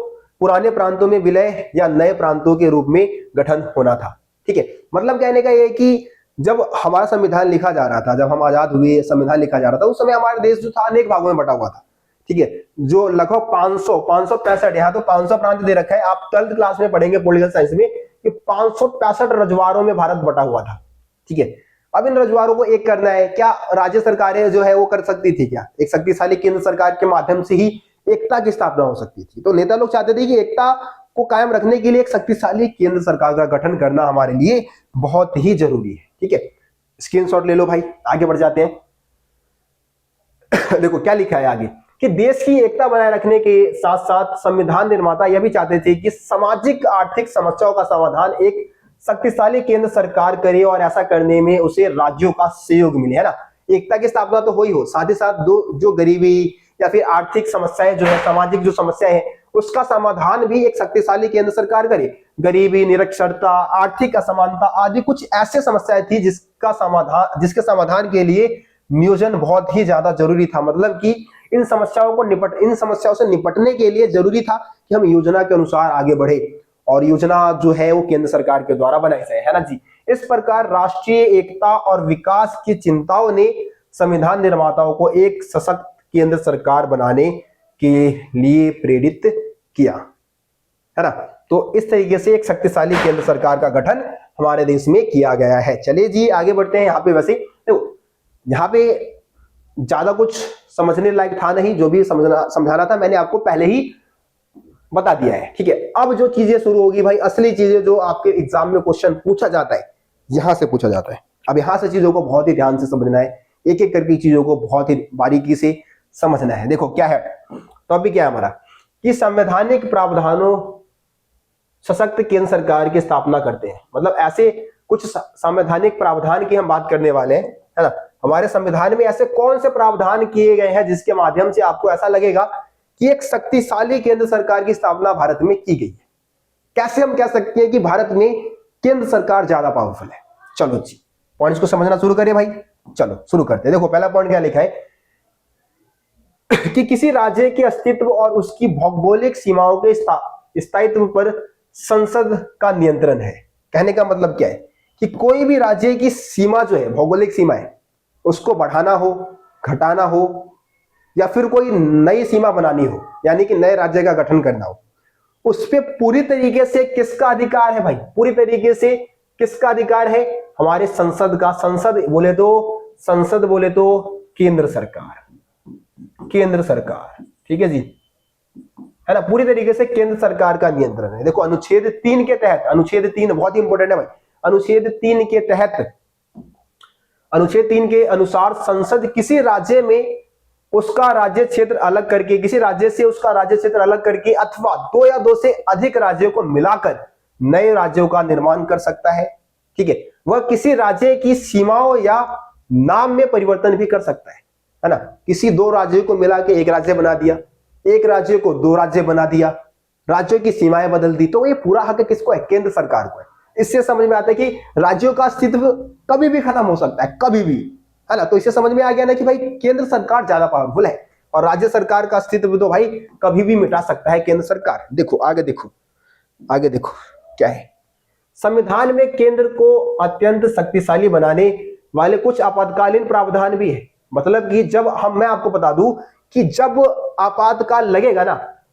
Speaker 1: पुराने प्रांतों में विलय या नए प्रांतों के रूप में गठन होना था। ठीक है, मतलब कहने का यह कि जब हमारा संविधान लिखा जा रहा था, जब हम आजाद हुए, संविधान लिखा जा रहा था, उस समय हमारा देश जो था अनेक भागों में बटा हुआ था। ठीक है, जो लगभग 565, यहाँ तो 500 प्रांत दे रखा है, आप 12th क्लास में पढ़ेंगे पॉलिटिकल साइंस में कि 565 रजवाड़ों में भारत बटा हुआ था। ठीक है, अब इन रजवाड़ों को एक करना है, क्या राज्य सरकारें जो है वो कर सकती थी क्या? एक शक्तिशाली केंद्र सरकार के माध्यम से ही एकता की स्थापना हो सकती थी। तो नेता लोग चाहते थे कि एकता को कायम रखने के लिए एक शक्तिशाली केंद्र सरकार का गठन करना हमारे लिए बहुत ही जरूरी है। ठीक है, स्क्रीनशॉट ले लो भाई, आगे बढ़ जाते हैं। देखो क्या लिखा है आगे कि देश की एकता बनाए रखने के साथ साथ संविधान निर्माता यह भी चाहते थे कि सामाजिक आर्थिक समस्याओं का समाधान एक शक्तिशाली केंद्र सरकार करे और ऐसा करने में उसे राज्यों का सहयोग मिले, है ना। एकता की स्थापना तो हो ही हो, साथ ही साथ जो गरीबी या फिर आर्थिक समस्याएं जो है, सामाजिक जो समस्याएं हैं, उसका समाधान भी एक शक्तिशाली केंद्र सरकार करे। गरीबी, निरक्षरता, आर्थिक असमानता आदि कुछ ऐसे समस्याएं थी जिसके समाधान के लिए नियोजन बहुत ही ज्यादा जरूरी था। मतलब कि इन समस्याओं से निपटने के लिए जरूरी था कि हम योजना के अनुसार आगे बढ़े और योजना जो है वो केंद्र सरकार के द्वारा बनाई जाए, है ना जी। इस प्रकार राष्ट्रीय एकता और विकास की चिंताओं ने संविधान निर्माताओं को एक सशक्त केंद्र सरकार बनाने के लिए प्रेरित किया, है ना। तो इस तरीके से एक शक्तिशाली केंद्र सरकार का गठन हमारे देश में किया गया है। चलिए जी आगे बढ़ते हैं। यहाँ पे वैसे देखो, यहाँ पे ज्यादा कुछ समझने लायक था नहीं, जो भी समझाना था मैंने आपको पहले ही बता दिया है। ठीक है, अब जो चीजें शुरू होगी भाई, असली चीजें जो आपके एग्जाम में क्वेश्चन पूछा जाता है, यहां से पूछा जाता है। अब यहां से चीजों को बहुत ही ध्यान से समझना है, एक एक करके चीजों को बहुत ही बारीकी से समझना है। देखो क्या है टॉपिक, क्या है हमारा कि संवैधानिक प्रावधानों सशक्त केंद्र सरकार की स्थापना करते हैं। मतलब ऐसे कुछ संवैधानिक प्रावधान की हम बात करने वाले हैं, है ना। हमारे संविधान में ऐसे कौन से प्रावधान किए गए हैं जिसके माध्यम से आपको ऐसा लगेगा कि एक शक्तिशाली केंद्र सरकार की स्थापना भारत में की गई है। कैसे हम कह सकते हैं कि भारत में केंद्र सरकार ज्यादा पावरफुल है? चलो जी पॉइंट्स को समझना शुरू करिए भाई, चलो शुरू करते हैं। देखो पहला पॉइंट क्या लिखा है कि किसी राज्य के अस्तित्व और उसकी भौगोलिक सीमाओं के स्थायित्व पर संसद का नियंत्रण है। कहने का मतलब क्या है कि कोई भी राज्य की सीमा जो है, भौगोलिक सीमा है, उसको बढ़ाना हो, घटाना हो या फिर कोई नई सीमा बनानी हो, यानी कि नए राज्य का गठन करना हो, उस पर पूरी तरीके से किसका अधिकार है भाई? पूरी तरीके से किसका अधिकार है? हमारे संसद का। संसद बोले तो केंद्र सरकार, केंद्र सरकार, ठीक है जी, है ना, पूरी तरीके से केंद्र सरकार का नियंत्रण है। देखो अनुच्छेद 3 के तहत, अनुच्छेद 3 बहुत ही इंपॉर्टेंट है भाई, अनुच्छेद 3 के तहत, अनुच्छेद 3 के अनुसार संसद किसी राज्य में उसका राज्य क्षेत्र अलग करके, किसी राज्य से उसका राज्य क्षेत्र अलग करके अथवा दो या दो से अधिक राज्यों को मिलाकर नए राज्यों का निर्माण कर सकता है। ठीक है, वह किसी राज्य की सीमाओं या नाम में परिवर्तन भी कर सकता है ना, किसी दो राज्यों को मिला के एक राज्य बना दिया, एक राज्य को दो राज्य बना दिया, राज्यों की सीमाएं बदल दी, तो ये पूरा हक किसको है? केंद्र सरकार को है। इससे समझ में आता है कि राज्यों का अस्तित्व कभी भी खत्म हो सकता है, कभी भी, है ना। तो इससे समझ में आ गया ना कि भाई केंद्र सरकार ज्यादा पावरफुल है और राज्य सरकार का अस्तित्व तो भाई कभी भी मिटा सकता है केंद्र सरकार। देखो आगे, देखो आगे, देखो क्या है, संविधान में केंद्र को अत्यंत शक्तिशाली बनाने वाले कुछ आपातकालीन प्रावधान भी है। मतलब कि जब मैं आपको बता दूं कि जब आपातकाल लगेगा ना,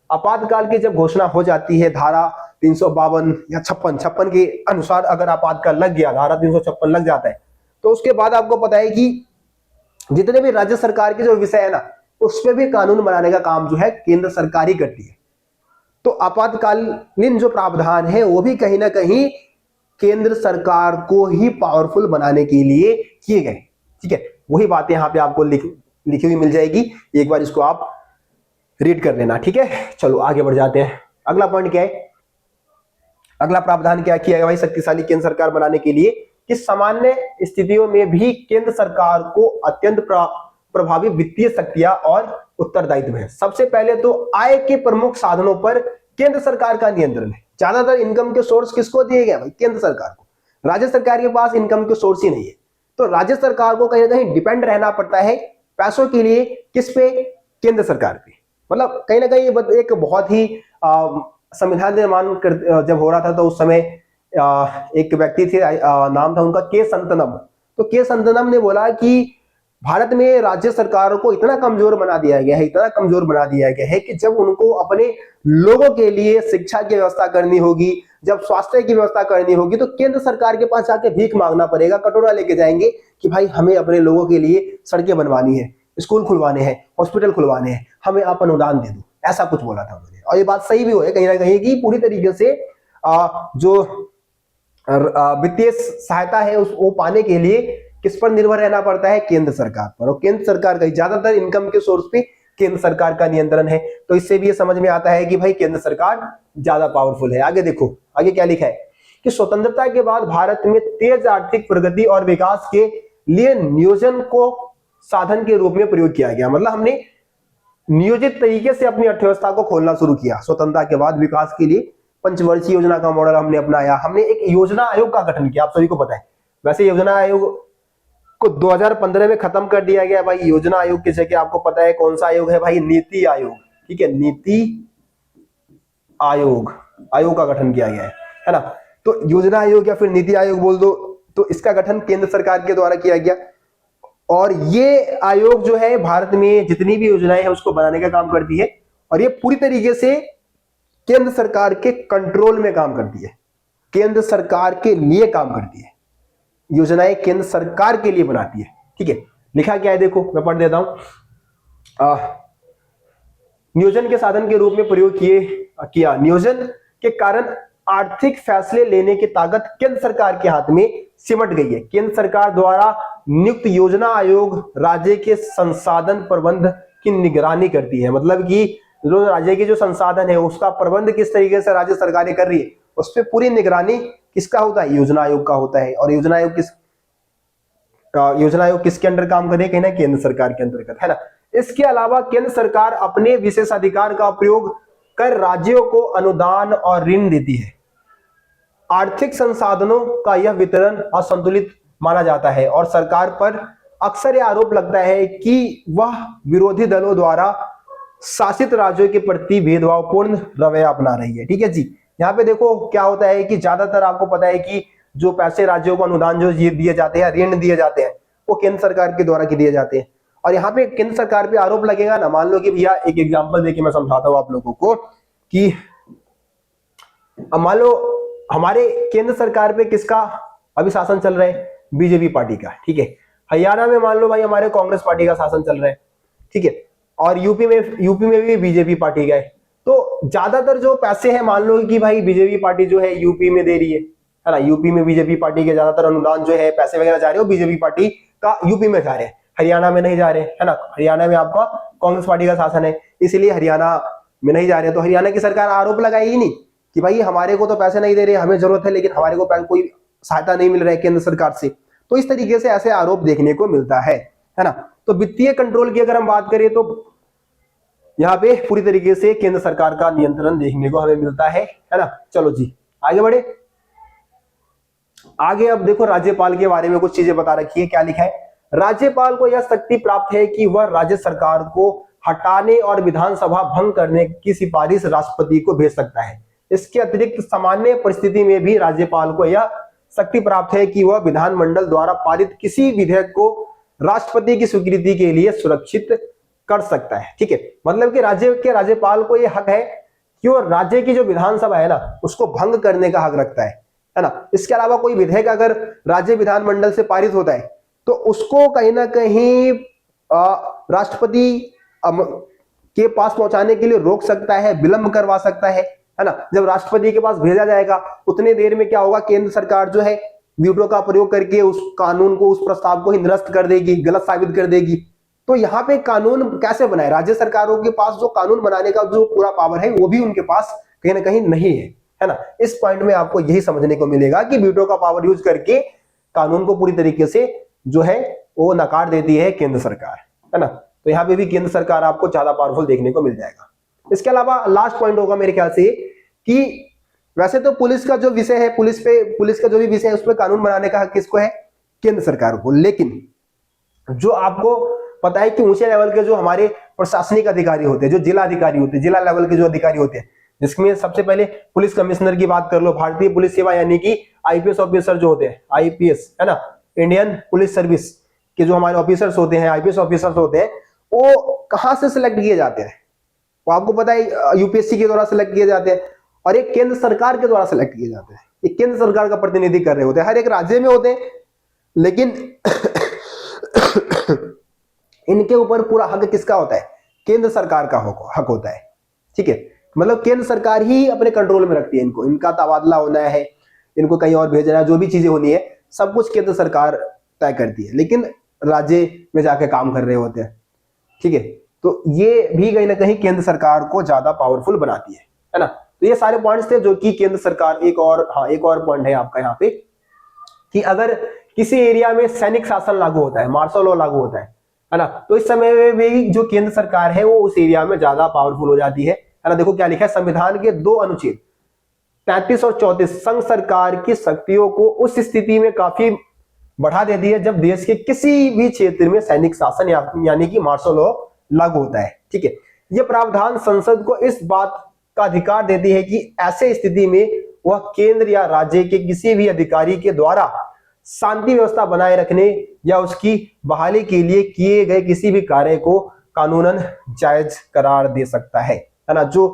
Speaker 1: आपातकाल की जब घोषणा हो जाती है, धारा 352 या 56 के अनुसार अगर आपातकाल लग गया, धारा 356 लग जाता है, तो उसके बाद आपको पता है कि जितने भी राज्य सरकार के जो विषय है ना, उस पर भी कानून बनाने का काम जो है केंद्र सरकार ही करती है। तो आपातकालीन जो प्रावधान है वो भी कहीं ना कहीं केंद्र सरकार को ही पावरफुल बनाने के लिए किए गए। ठीक है, वही बातें यहां पे आपको लिखी हुई मिल जाएगी, एक बार इसको आप रीड कर लेना। ठीक है, चलो आगे बढ़ जाते हैं। अगला पॉइंट क्या है, अगला प्रावधान क्या किया गया भाई शक्तिशाली केंद्र सरकार बनाने के लिए, कि सामान्य स्थितियों में भी केंद्र सरकार को अत्यंत प्रभावी वित्तीय शक्तियां और उत्तरदायित्व है। सबसे पहले तो आय के प्रमुख साधनों पर केंद्र सरकार का नियंत्रण है। ज्यादातर इनकम के सोर्स किसको दिए गए भाई? केंद्र सरकार को। राज्य सरकार के पास इनकम के सोर्स ही नहीं है, तो राज्य सरकार को कहीं ना कहीं डिपेंड रहना पड़ता है पैसों के लिए, किस पे? केंद्र सरकार पे। मतलब कहीं ना कहीं एक बहुत ही संविधान निर्माण जब हो रहा था तो उस समय एक व्यक्ति थे, नाम था उनका के संतनम। तो के संतनम ने बोला कि भारत में राज्य सरकारों को इतना कमजोर बना दिया गया है, इतना कमजोर बना दिया गया है कि जब उनको अपने लोगों के लिए शिक्षा की व्यवस्था करनी होगी, जब स्वास्थ्य की व्यवस्था करनी होगी, तो केंद्र सरकार के पास जाके भीख मांगना पड़ेगा, कटोरा लेके जाएंगे कि भाई हमें अपने लोगों के लिए सड़कें बनवानी है, स्कूल खुलवाने हैं, हॉस्पिटल खुलवाने हैं, हमें आप अनुदान दे दो, ऐसा कुछ बोला था उन्होंने। और ये बात सही भी हो है कहीं ना कहीं कि पूरी तरीके से जो वित्तीय सहायता है वो पाने के लिए किस पर निर्भर रहना पड़ता है? केंद्र सरकार पर। और केंद्र सरकार का ज्यादातर इनकम के सोर्स पे केंद्र सरकार का नियंत्रण है। तो इससे भी ये समझ में आता है कि भाई केंद्र सरकार ज्यादा पावरफुल है। आगे देखो, आगे क्या लिखा है कि स्वतंत्रता के बाद भारत में तेज आर्थिक प्रगति और विकास के लिए नियोजन को साधन के रूप में प्रयोग किया गया। मतलब हमने नियोजित तरीके से अपनी अर्थव्यवस्था को खोलना शुरू किया स्वतंत्रता के बाद विकास के लिए। पंचवर्षीय योजना का मॉडल हमने अपनाया, हमने एक योजना आयोग का गठन किया, आप सभी को पता है। वैसे योजना आयोग को 2015 में खत्म कर दिया गया भाई। योजना आयोग की जगह आपको पता है कौन सा आयोग है भाई? नीति आयोग। ठीक है, नीति आयोग का गठन किया गया है ना। तो योजना आयोग या फिर नीति आयोग बोल दो, तो इसका गठन केंद्र सरकार के द्वारा किया गया। और ये आयोग जो है भारत में जितनी भी योजनाएं हैं उसको बनाने का काम करती है, और ये पूरी तरीके से केंद्र सरकार के कंट्रोल में काम करती है, केंद्र सरकार के लिए काम करती है, योजनाएं केंद्र सरकार के लिए बनाती है। ठीक है, लिखा क्या है देखो, मैं पढ़ देता हूं। नियोजन के साधन के रूप में प्रयोग किया। नियोजन के कारण आर्थिक फैसले लेने की ताकत केंद्र सरकार के हाथ में सिमट गई है। केंद्र सरकार द्वारा नियुक्त योजना आयोग राज्य के संसाधन प्रबंध की निगरानी करती है। मतलब कि जो राज्य के जो संसाधन है उसका प्रबंध किस तरीके से राज्य सरकारें कर रही है, उस पर पूरी निगरानी किसका होता है? योजना आयोग का होता है। और योजना आयोग किसके अंडर काम करे? कहीं ना केंद्र सरकार के अंतर्गत, है ना। इसके अलावा केंद्र सरकार अपने विशेषाधिकार का उपयोग कर राज्यों को अनुदान और ऋण देती है। आर्थिक संसाधनों का यह वितरण असंतुलित माना जाता है और सरकार पर अक्सर यह आरोप लगता है कि वह विरोधी दलों द्वारा शासित राज्यों के प्रति भेदभावपूर्ण रवैया अपना रही है। ठीक है जी, यहाँ पे देखो क्या होता है कि ज्यादातर आपको पता है कि जो पैसे राज्यों को अनुदान जो दिए जाते हैं, ऋण दिए जाते हैं, वो केंद्र सरकार के द्वारा दिए जाते हैं। और यहाँ पे केंद्र सरकार पे आरोप लगेगा ना, मान लो कि भैया एक एग्जांपल देके मैं समझाता हूँ आप लोगों को कि मान लो हमारे केंद्र सरकार पे किसका अभी शासन चल रहा है? बीजेपी पार्टी का। ठीक है, हरियाणा में मान लो भाई हमारे कांग्रेस पार्टी का शासन चल रहा है। ठीक है, और यूपी में भी बीजेपी पार्टी का है। तो ज्यादातर जो पैसे हैं, मान लो कि भाई बीजेपी पार्टी जो है यूपी में दे रही है ना, यूपी में बीजेपी पार्टी के ज्यादातर अनुदान जो है, पैसे वगैरह जा रहे हो बीजेपी पार्टी का यूपी में जा रहे हैं, हरियाणा में नहीं जा रहे, है ना। हरियाणा में आपका कांग्रेस पार्टी का शासन है, इसलिए हरियाणा में नहीं जा रहे। तो हरियाणा की सरकार आरोप लगाएगी नहीं कि भाई हमारे को तो पैसे नहीं दे रहे, हमें जरूरत है लेकिन हमारे को कोई सहायता नहीं मिल रहा है केंद्र सरकार से। तो इस तरीके से ऐसे आरोप देखने को मिलता है ना। तो वित्तीय कंट्रोल की अगर हम बात करें तो यहाँ पे पूरी तरीके से केंद्र सरकार का नियंत्रण देखने को हमें मिलता है ना। चलो जी आगे बढ़े। आगे अब देखो राज्यपाल के बारे में कुछ चीजें बता रखी है, क्या लिखा है। राज्यपाल को यह शक्ति प्राप्त है कि वह राज्य सरकार को हटाने और विधानसभा भंग करने की सिफारिश राष्ट्रपति को भेज सकता है। इसके अतिरिक्त सामान्य परिस्थिति में भी राज्यपाल को यह शक्ति प्राप्त है कि वह विधानमंडल द्वारा पारित किसी विधेयक को राष्ट्रपति की स्वीकृति के लिए सुरक्षित कर सकता है। ठीक है, मतलब कि राज्य के राज्यपाल को यह हक है कि वो राज्य की जो विधानसभा है ना उसको भंग करने का हक रखता है ना। इसके अलावा कोई विधेयक अगर राज्य विधानमंडल से पारित होता है तो उसको कहीं ना कहीं राष्ट्रपति के पास पहुंचाने के लिए रोक सकता है, विलंब करवा सकता है ना। जब राष्ट्रपति के पास भेजा जाएगा उतने देर में क्या होगा, केंद्र सरकार जो है वीटो का प्रयोग करके उस कानून को, उस प्रस्ताव को ही निरस्त कर देगी, गलत साबित कर देगी। तो यहाँ पे कानून कैसे बनाए, राज्य सरकारों के पास जो कानून बनाने का जो पूरा पावर है वो भी उनके पास कहीं ना कहीं नहीं है ना। इस पॉइंट में आपको यही समझने को मिलेगा कि वीटो का पावर यूज करके कानून को पूरी तरीके से जो है वो नकार देती है केंद्र सरकार, है ना। तो यहाँ पे भी केंद्र सरकार आपको ज्यादा पावरफुल देखने को मिल जाएगा। इसके अलावा लास्ट पॉइंट होगा मेरे ख्याल से कि वैसे तो पुलिस का जो विषय है, पुलिस का जो भी विषय है उस पर कानून बनाने का हक किसको है, केंद्र सरकार को। लेकिन जो आपको पता है कि ऊंचे लेवल के जो हमारे प्रशासनिक अधिकारी होते हैं, जो जिला अधिकारी होते हैं, जिला लेवल के जो अधिकारी होते हैं, जिसमें सबसे पहले पुलिस कमिश्नर की बात कर लो, भारतीय पुलिस सेवा यानी कि आईपीएस ऑफिसर जो होते हैं, आईपीएस है ना, इंडियन पुलिस सर्विस के जो हमारे ऑफिसर्स होते हैं, आईपीएस ऑफिसर्स होते हैं, वो कहां से सिलेक्ट किए जाते हैं, वो आपको पता है यूपीएससी के द्वारा सिलेक्ट किए जाते हैं और एक केंद्र सरकार के द्वारा सिलेक्ट किए जाते हैं। ये केंद्र सरकार का प्रतिनिधि कर रहे होते हैं, हर एक राज्य में होते हैं, लेकिन इनके ऊपर पूरा हक किसका होता है, केंद्र सरकार का हक होता है। ठीक है, मतलब केंद्र सरकार ही अपने कंट्रोल में रखती है इनको, इनका तबादला होना है, इनको कहीं और भेजना है, जो भी चीजें होनी है सब कुछ केंद्र सरकार तय करती है, लेकिन राज्य में जाके काम कर रहे होते हैं। ठीक है, तो ये भी कहीं ना कहीं केंद्र सरकार को ज्यादा पावरफुल बनाती है ना। तो ये सारे पॉइंट्स थे जो कि केंद्र सरकार, एक और पॉइंट है आपका यहाँ पे कि अगर किसी एरिया में सैनिक शासन लागू होता है, मार्शल लॉ लागू होता है ना, तो इस समय में भी जो केंद्र सरकार है वो उस एरिया में ज्यादा पावरफुल हो जाती है ना। देखो क्या लिखा है, संविधान के 2 अनुच्छेद 33 और 34 संघ सरकार की शक्तियों को उस स्थिति में काफी बढ़ा देती है जब देश के किसी भी क्षेत्र में सैनिक शासन यानी कि मार्शल लॉ लागू होता है। ठीक है, यह प्रावधान संसद को इस बात का अधिकार देती है कि ऐसे स्थिति में वह केंद्र या राज्य के किसी भी अधिकारी के द्वारा शांति व्यवस्था बनाए रखने या उसकी बहाली के लिए किए गए किसी भी कार्य को कानूनन जायज करार दे सकता है ना। जो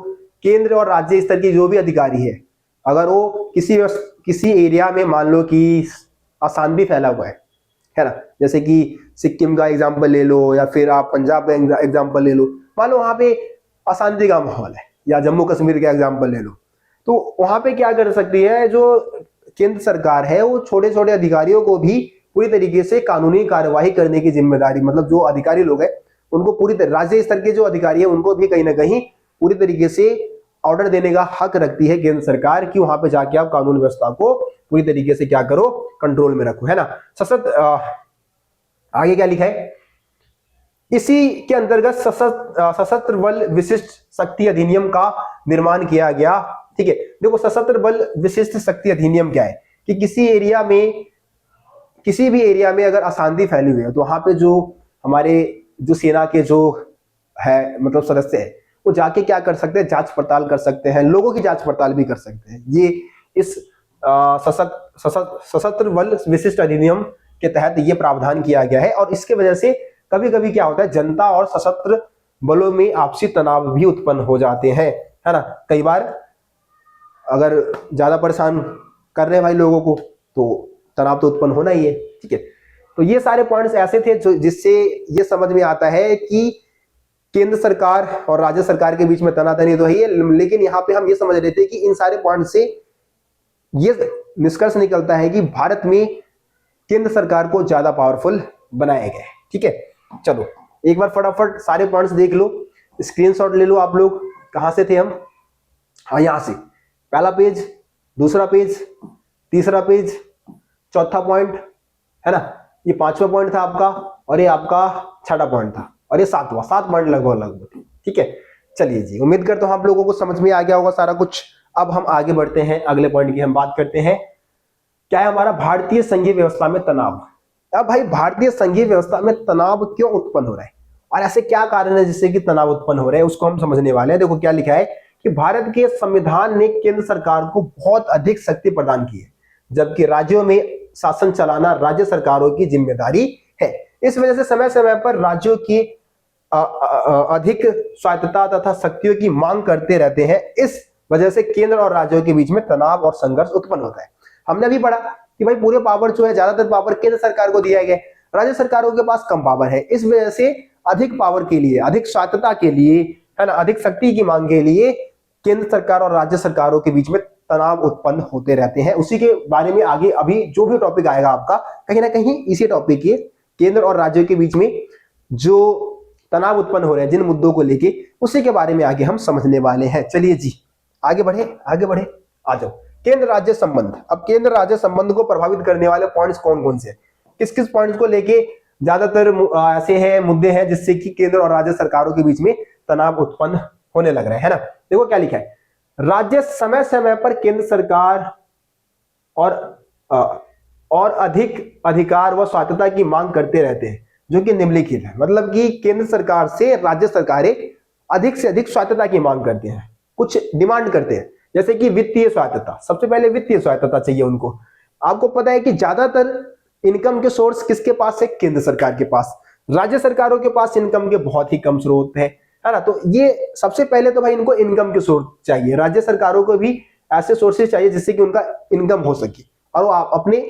Speaker 1: केंद्र और राज्य स्तर की जो भी अधिकारी है, अगर वो किसी एरिया में मान लो कि अशांति फैला हुआ है ना, जैसे कि सिक्किम का एग्जाम्पल ले लो या फिर आप पंजाब का एग्जाम्पल ले लो, मान लो वहां पे अशांति का माहौल है, या जम्मू कश्मीर का एग्जाम्पल ले लो, तो वहां पे क्या कर सकती है जो केंद्र सरकार है, वो छोटे छोटे अधिकारियों को भी पूरी तरीके से कानूनी कार्यवाही करने की जिम्मेदारी, मतलब जो अधिकारी लोग हैं उनको पूरी राज्य स्तर के जो अधिकारी है उनको भी कहीं ना कहीं पूरी तरीके से ऑर्डर देने का हक रखती है केंद्र सरकार कि वहां पे जाके आप कानून व्यवस्था को पूरी तरीके से क्या करो, कंट्रोल में रखो, है ना। आगे क्या लिखा है, इसी के अंतर्गत सशस्त्र बल विशिष्ट शक्ति अधिनियम का निर्माण किया गया। ठीक है, देखो सशस्त्र बल विशिष्ट शक्ति अधिनियम क्या है कि किसी भी एरिया में अगर अशांति फैली हुई है तो वहां पे जो हमारे जो सेना के जो है मतलब सदस्य है वो जाके क्या कर सकते हैं, जांच पड़ताल कर सकते हैं, लोगों की जांच पड़ताल भी कर सकते हैं। ये इस सशस्त्र बल विशिष्ट अधिनियम के तहत ये प्रावधान किया गया है। और इसके वजह से कभी कभी क्या होता है, जनता और सशस्त्र बलों में आपसी तनाव भी उत्पन्न हो जाते हैं, है ना। कई बार अगर ज्यादा परेशान कर रहे हैं भाई लोगों को तो तनाव तो उत्पन्न होना ही है। ठीक है, तो ये सारे पॉइंट्स ऐसे थे जो जिससे ये समझ में आता है कि केंद्र सरकार और राज्य सरकार के बीच में तनातनी तो है ये, लेकिन यहां पे हम ये समझ लेते हैं कि इन सारे पॉइंट से ये निष्कर्ष निकलता है कि भारत में केंद्र सरकार को ज्यादा पावरफुल बनाया गया है। ठीक है, चलो एक बार फटाफट सारे पॉइंट्स देख लो, स्क्रीनशॉट ले लो आप लोग। कहां से थे हम? हाँ, यहां से पहला पेज, दूसरा पेज, तीसरा पेज, चौथा पॉइंट है ना, ये पांचवा पॉइंट था आपका, और ये आपका छठा पॉइंट था, और ये सातवां, 7 पॉइंट लगभग। ठीक है, चलिए जी, उम्मीद करता हूं आप लोगों को समझ में आ गया होगा सारा कुछ। अब हम आगे बढ़ते हैं, अगले पॉइंट की हम बात करते हैं। क्या है हमारा भारतीय संघीय व्यवस्था में तनाव। अब भाई भारतीय संघीय व्यवस्था में तनाव क्यों उत्पन्न हो रहा है और ऐसे क्या कारण है जिससे कि तनाव उत्पन्न हो रहा है, उसको हम समझने वाले हैं। देखो क्या लिखा है कि भारत के संविधान ने केंद्र सरकार को बहुत अधिक शक्ति प्रदान की है, जबकि राज्यों में शासन चलाना राज्य सरकारों की जिम्मेदारी है। इस वजह से समय समय पर राज्यों की अधिक स्वायत्तता तथा शक्तियों की मांग करते रहते हैं। इस वजह से केंद्र और राज्यों के बीच में तनाव और संघर्ष उत्पन्न होता है। हमने अभी पढ़ा कि भाई पूरे पावर जो है, ज्यादातर पावर केंद्र सरकार को दिया गया, राज्य सरकारों के पास कम पावर है। इस वजह से अधिक पावर के लिए, अधिक स्वायत्तता के लिए, है ना, अधिक शक्ति की मांग के लिए केंद्र सरकार और राज्य सरकारों के बीच में तनाव उत्पन्न होते रहते हैं। उसी के बारे में आगे अभी जो भी टॉपिक आएगा आपका, कहीं ना कहीं इसी टॉपिक के केंद्र और राज्यों के बीच में जो तनाव उत्पन्न हो रहे हैं जिन मुद्दों को लेके, उसी के बारे में आगे हम समझने वाले हैं। चलिए जी, आगे बढ़े, आगे बढ़े, आ जाओ। केंद्र राज्य संबंध। अब केंद्र राज्य संबंध को प्रभावित करने वाले पॉइंट्स कौन कौन से, किस किस पॉइंट्स को लेके ज्यादातर ऐसे हैं मुद्दे हैं जिससे कि केंद्र और राज्य सरकारों के बीच में तनाव उत्पन्न होने लग रहा है ना। देखो क्या लिखा है, राज्य समय समय पर केंद्र सरकार और अधिक अधिकार व स्वायत्तता की मांग करते रहते हैं, जो कि निम्नलिखित है। मतलब कि केंद्र सरकार से राज्य सरकारें अधिक से अधिक स्वायत्तता की मांग करते हैं, कुछ डिमांड करते हैं, जैसे कि वित्तीय स्वायत्तता। सबसे पहले वित्तीय स्वायत्तता चाहिए उनको। आपको पता है कि ज्यादातर इनकम के सोर्स किसके पास है? केंद्र सरकार के पास। राज्य सरकारों के पास इनकम के बहुत ही कम स्रोत है ना। तो ये सबसे पहले तो भाई इनको इनकम के सोर्स चाहिए। राज्य सरकारों को भी ऐसे सोर्सेज चाहिए जिससे कि उनका इनकम हो सके और वो अपने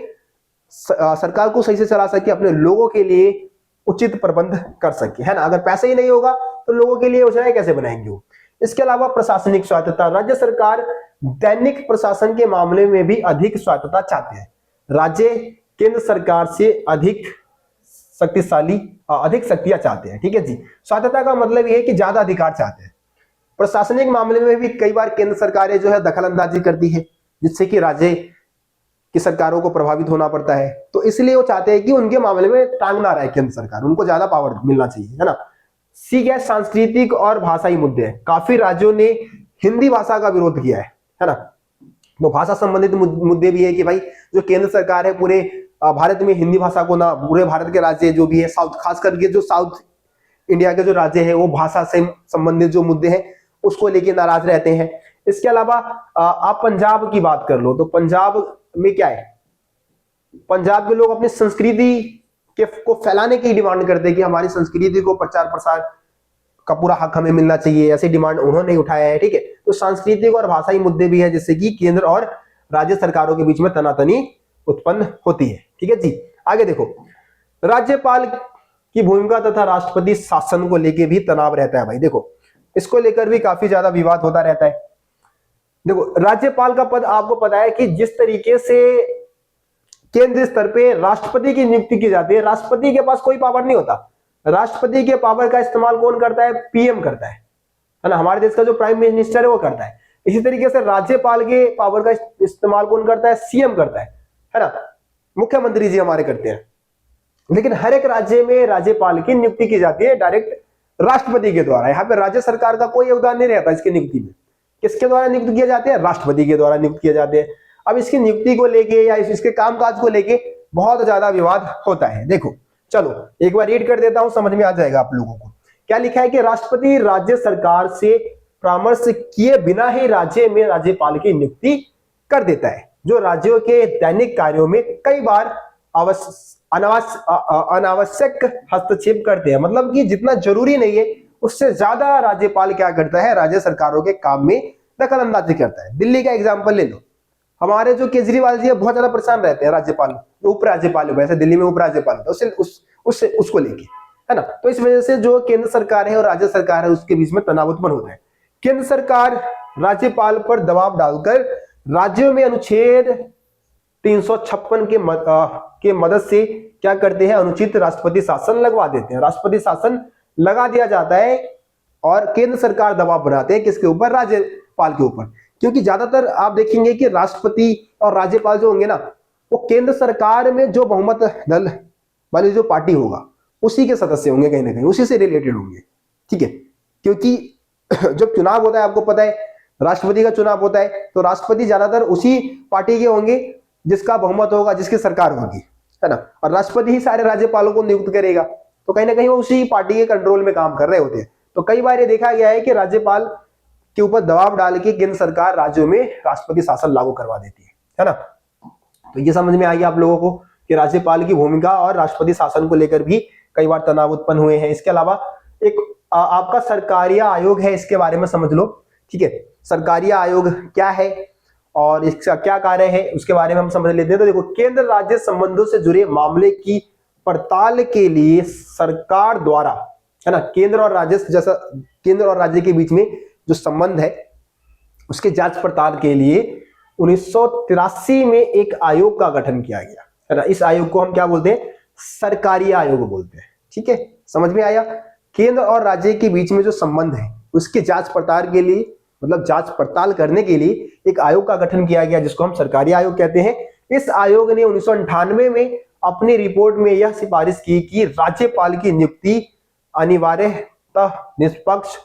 Speaker 1: सरकार को सही से चला सके, अपने लोगों के लिए उचित प्रबंध कर सके, है ना। अगर पैसा ही नहीं होगा तो लोगों के लिए योजनाएं कैसे बनाएंगे वो। इसके अलावा प्रशासनिक स्वायत्तता। राज्य सरकार दैनिक प्रशासन के मामले में भी अधिक स्वायत्तता चाहते हैं। राज्य केंद्र सरकार से अधिक शक्तिशाली, अधिक शक्तियां चाहते हैं। ठीक है जी, स्वायत्तता का मतलब यह है कि ज्यादा अधिकार चाहते हैं। प्रशासनिक मामले में भी कई बार केंद्र सरकारें जो है दखल अंदाजी करती है, जिससे कि राज्य की सरकारों को प्रभावित होना पड़ता है। तो इसलिए वो चाहते हैं कि उनके मामले में टांग ना रहे केंद्र सरकार, उनको ज्यादा पावर मिलना चाहिए, है ना। सी गैस सांस्कृतिक और भाषाई मुद्दे हैं। काफी राज्यों ने हिंदी भाषा का विरोध किया है ना। तो भाषा संबंधित मुद्दे भी है कि भाई जो केंद्र सरकार है पूरे भारत में हिंदी भाषा को ना, पूरे भारत के राज्य जो भी है, साउथ खास करके जो साउथ इंडिया के जो राज्य है वो भाषा से संबंधित जो मुद्दे हैं उसको लेके नाराज रहते हैं। इसके अलावा आप पंजाब की बात कर लो तो पंजाब में क्या है, पंजाब के लोग अपनी संस्कृति को फैलाने की डिमांड करते हैं कि हमारी संस्कृति को प्रचार प्रसार का पूरा हक हमें मिलना चाहिए, ऐसी डिमांड उन्होंने उठाया है। ठीक है, तो सांस्कृतिक और भाषाई मुद्दे भी है जिससे कि केंद्र और राज्य सरकारों के बीच में तनातनी उत्पन्न होती है। ठीक है जी, आगे देखो, राज्यपाल की भूमिका तथा राष्ट्रपति शासन को लेकर भी तनाव रहता है। भाई देखो, इसको लेकर भी काफी ज्यादा विवाद होता रहता है। देखो, राज्यपाल का पद आपको पता है कि जिस तरीके से केंद्रीय स्तर पे राष्ट्रपति की नियुक्ति की जाती है, राष्ट्रपति के पास कोई पावर नहीं होता। राष्ट्रपति के पावर का इस्तेमाल कौन करता है? पीएम करता है ना। हमारे देश का जो प्राइम मिनिस्टर है वो करता है। इसी तरीके से राज्यपाल के पावर का इस्तेमाल कौन करता है? सीएम करता है ना। मुख्यमंत्री जी हमारे करते हैं। लेकिन हर एक राज्य में राज्यपाल की नियुक्ति की जाती है डायरेक्ट राष्ट्रपति के द्वारा। यहाँ पे राज्य सरकार का कोई योगदान नहीं रहता इसकी नियुक्ति में। किसके द्वारा नियुक्त किए जाते हैं? राष्ट्रपति के द्वारा नियुक्त किए जाते हैं। अब इसकी नियुक्ति को लेके या इसके कामकाज को लेके बहुत ज्यादा विवाद होता है। देखो चलो एक बार रीड कर देता हूं, समझ में आ जाएगा आप लोगों को। क्या लिखा है कि राष्ट्रपति राज्य सरकार से परामर्श किए बिना ही राज्य में राज्यपाल की नियुक्ति कर देता है, जो राज्यों के दैनिक कार्यों में कई बार अनावश्यक हस्तक्षेप करते हैं। मतलब कि जितना जरूरी नहीं है उससे ज्यादा राज्यपाल क्या करता है? राज्य सरकारों के काम में दखल अंदाजी करता है। दिल्ली का एग्जाम्पल ले लो, हमारे जो केजरीवाल जी है बहुत ज्यादा परेशान रहते हैं राज्यपाल, जो उपराज्यपाल है, वैसे दिल्ली में उपराज्यपाल होता है, उसको लेके है ना। तो इस वजह से जो केंद्र सरकार है और राज्य सरकार है उसके बीच में तनाव उत्पन्न होता है। केंद्र सरकार राज्यपाल पर दबाव डालकर राज्यों में अनुच्छेद 356 के मदद से क्या करते हैं, अनुचित राष्ट्रपति शासन लगवा देते हैं। राष्ट्रपति शासन लगा दिया जाता है और केंद्र सरकार दबाव बनाते हैं किसके ऊपर, राज्यपाल के ऊपर। क्योंकि ज्यादातर आप देखेंगे कि राष्ट्रपति और राज्यपाल जो होंगे ना, वो केंद्र सरकार में जो बहुमत दल वाली जो पार्टी होगा उसी के सदस्य होंगे, कहीं ना कहीं उसी से रिलेटेड होंगे, ठीक है। क्योंकि जब चुनाव होता है, आपको पता है राष्ट्रपति का चुनाव होता है, तो राष्ट्रपति ज्यादातर उसी पार्टी के होंगे जिसका बहुमत होगा, जिसकी सरकार होगी, है ना। और राष्ट्रपति ही सारे राज्यपालों को नियुक्त करेगा, तो कहीं ना कहीं वो उसी पार्टी के कंट्रोल में काम कर रहे होते हैं। तो कई बार ये देखा गया है कि राज्यपाल के ऊपर दबाव डाल के केंद्र सरकार राज्यों में राष्ट्रपति शासन लागू करवा देती है ना। तो ये समझ में आ गया आप लोगों को कि राज्यपाल की भूमिका और राष्ट्रपति शासन को लेकर भी कई बार तनाव उत्पन्न हुए हैं। इसके अलावा एक आपका सरकारिया आयोग है, इसके बारे में समझ लो, ठीक है। सरकारिया आयोग क्या है और इसका क्या कार्य है उसके बारे में हम समझ लेते हैं। तो देखो, केंद्र राज्य संबंधों से जुड़े मामले की पड़ताल के लिए सरकार द्वारा, है ना, केंद्र और राज्य के बीच में जो संबंध है उसके जांच पड़ताल के लिए 1983 में एक आयोग का गठन किया गया, है ना। इस आयोग को हम क्या बोलते हैं, सरकारी आयोग बोलते हैं, ठीक है। समझ में आया। केंद्र और राज्य के बीच में जो संबंध है उसकी जांच पड़ताल के लिए, मतलब जांच पड़ताल करने के लिए एक आयोग का गठन किया गया जिसको हम सरकारी आयोग कहते हैं। इस आयोग ने 1998 में अपनी रिपोर्ट में यह सिफारिश की कि राज्यपाल की नियुक्ति अनिवार्यतः निष्पक्ष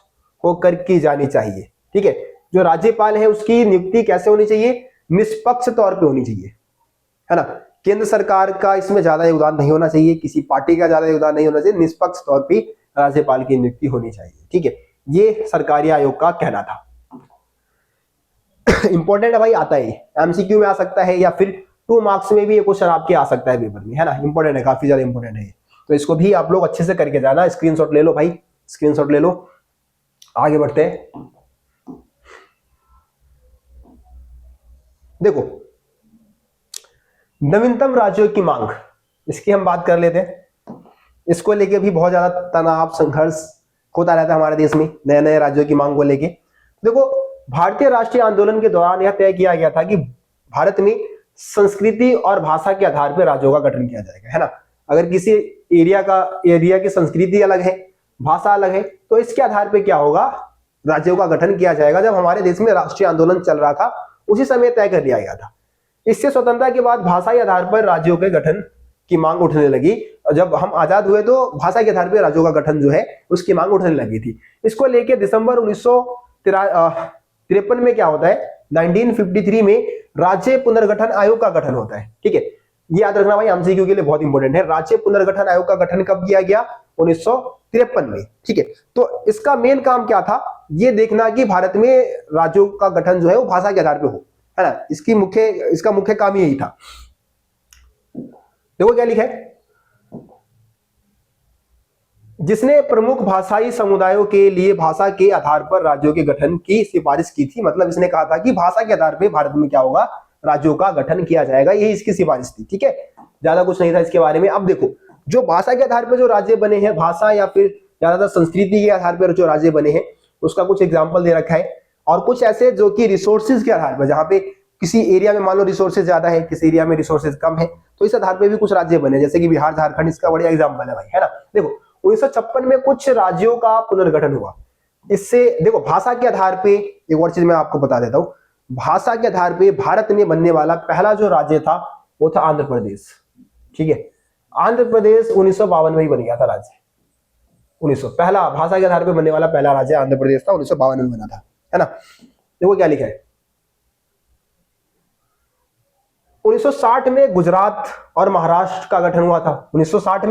Speaker 1: होकर की जानी चाहिए, ठीक है। जो राज्यपाल है उसकी नियुक्ति कैसे होनी चाहिए, निष्पक्ष तौर पे होनी चाहिए, है ना। केंद्र सरकार का इसमें ज्यादा योगदान नहीं होना चाहिए, किसी पार्टी का ज्यादा योगदान नहीं होना चाहिए, निष्पक्ष तौर पे राज्यपाल की नियुक्ति होनी चाहिए, ठीक है। ये सरकारी आयोग का कहना था। इंपॉर्टेंट है भाई, आता है एमसीक्यू में आ सकता है या फिर 2 मार्क्स में भी ये क्वेश्चन आपके आ सकता है पेपर में, है ना। इंपॉर्टेंट है, काफी ज्यादा इंपॉर्टेंट है। तो इसको भी आप लोग अच्छे से करके जाना। स्क्रीनशॉट ले लो भाई, स्क्रीनशॉट ले लो। आगे बढ़ते हैं। देखो, नवीनतम राज्यों की मांग, इसकी हम बात कर लेते हैं। इसको लेके भी बहुत ज्यादा तनाव संघर्ष होता रहता है हमारे देश में, नए नए राज्यों की मांग को लेके। देखो, भारतीय राष्ट्रीय आंदोलन के दौरान यह तय किया गया था कि भारत में संस्कृति और भाषा के आधार पर राज्यों का गठन किया जाएगा, है ना। अगर किसी एरिया की संस्कृति अलग है, भाषा अलग है, तो इसके आधार पर क्या होगा, राज्यों का गठन किया जाएगा। जब हमारे देश में राष्ट्रीय आंदोलन चल रहा था उसी समय तय कर लिया गया था। इससे स्वतंत्रता के बाद भाषा के आधार पर राज्यों के गठन की मांग उठने लगी। जब हम आजाद हुए तो भाषा के आधार पर राज्यों का गठन जो है उसकी मांग उठने लगी थी। इसको लेके दिसंबर 1953 में क्या होता है, 1953 में राज्य पुनर्गठन आयोग का गठन होता है, ठीक है। ये याद रखना भाई, एमसीक्यू के लिए बहुत इंपॉर्टेंट है। राज्य पुनर्गठन आयोग का गठन कब किया गया, 1953 में, ठीक है। तो इसका मेन काम क्या था, ये देखना कि भारत में राज्यों का गठन जो है वो भाषा के आधार पर हो, है ना। इसका मुख्य काम यही था। देखो क्या लिखा है, जिसने प्रमुख भाषाई समुदायों के लिए भाषा के आधार पर राज्यों के गठन की सिफारिश की थी। मतलब इसने कहा था कि भाषा के आधार पर भारत में क्या होगा, राज्यों का गठन किया जाएगा, यही इसकी सिफारिश थी, ठीक है। ज्यादा कुछ नहीं था इसके बारे में। अब देखो, जो भाषा के आधार पर जो राज्य बने हैं, भाषा या फिर ज्यादातर संस्कृति के आधार पर जो राज्य बने हैं, उसका कुछ एग्जाम्पल दे रखा है। और कुछ ऐसे जो कि रिसोर्सेज के आधार पर, जहां पे किसी एरिया में मान लो रिसोर्सेज ज्यादा है, किसी एरिया में रिसोर्सेज कम है, तो इस आधार पर भी कुछ राज्य बने, जैसे कि बिहार, झारखंड, इसका बढ़िया एग्जाम्पल है भाई, है ना। देखो, 1956 में कुछ राज्यों का पुनर्गठन हुआ। इससे देखो, भाषा के आधार पे एक और चीज मैं आपको बता देता हूं, भाषा के आधार पे भारत में बनने वाला पहला जो राज्य था वो था आंध्र प्रदेश, ठीक है। आंध्र प्रदेश 1952 में ही बन गया था राज्य। 1900 पहला भाषा के आधार पे बनने वाला पहला राज्य आंध्र प्रदेश था, 1952 में बना था, है ना। देखो क्या लिखा है, 1960 में गुजरात और महाराष्ट्र का गठन हुआ था। 1960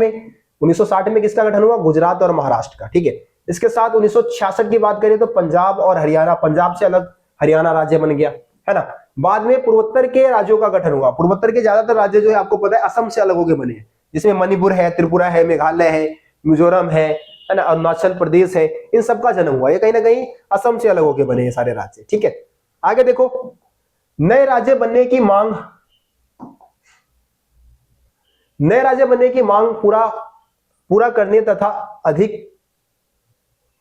Speaker 1: में किसका गठन हुआ, गुजरात और महाराष्ट्र का, ठीक है। इसके साथ 1966 की बात करें तो पंजाब और हरियाणा, पंजाब से अलग हरियाणा राज्य बन गया, है ना। बाद में पूर्वोत्तर के राज्यों का गठन हुआ। पूर्वोत्तर के ज्यादातर राज्य जो है आपको पता है असम से अलग होकर बने हैं, जिसमें मणिपुर है, त्रिपुरा है, मेघालय है, मिजोरम है ना, अरुणाचल प्रदेश है, इन सबका जन्म हुआ। ये कहीं ना कहीं असम से अलग होकर बने हैं सारे राज्य, ठीक है। आगे देखो, नए राज्य बनने की मांग पूरा करने तथा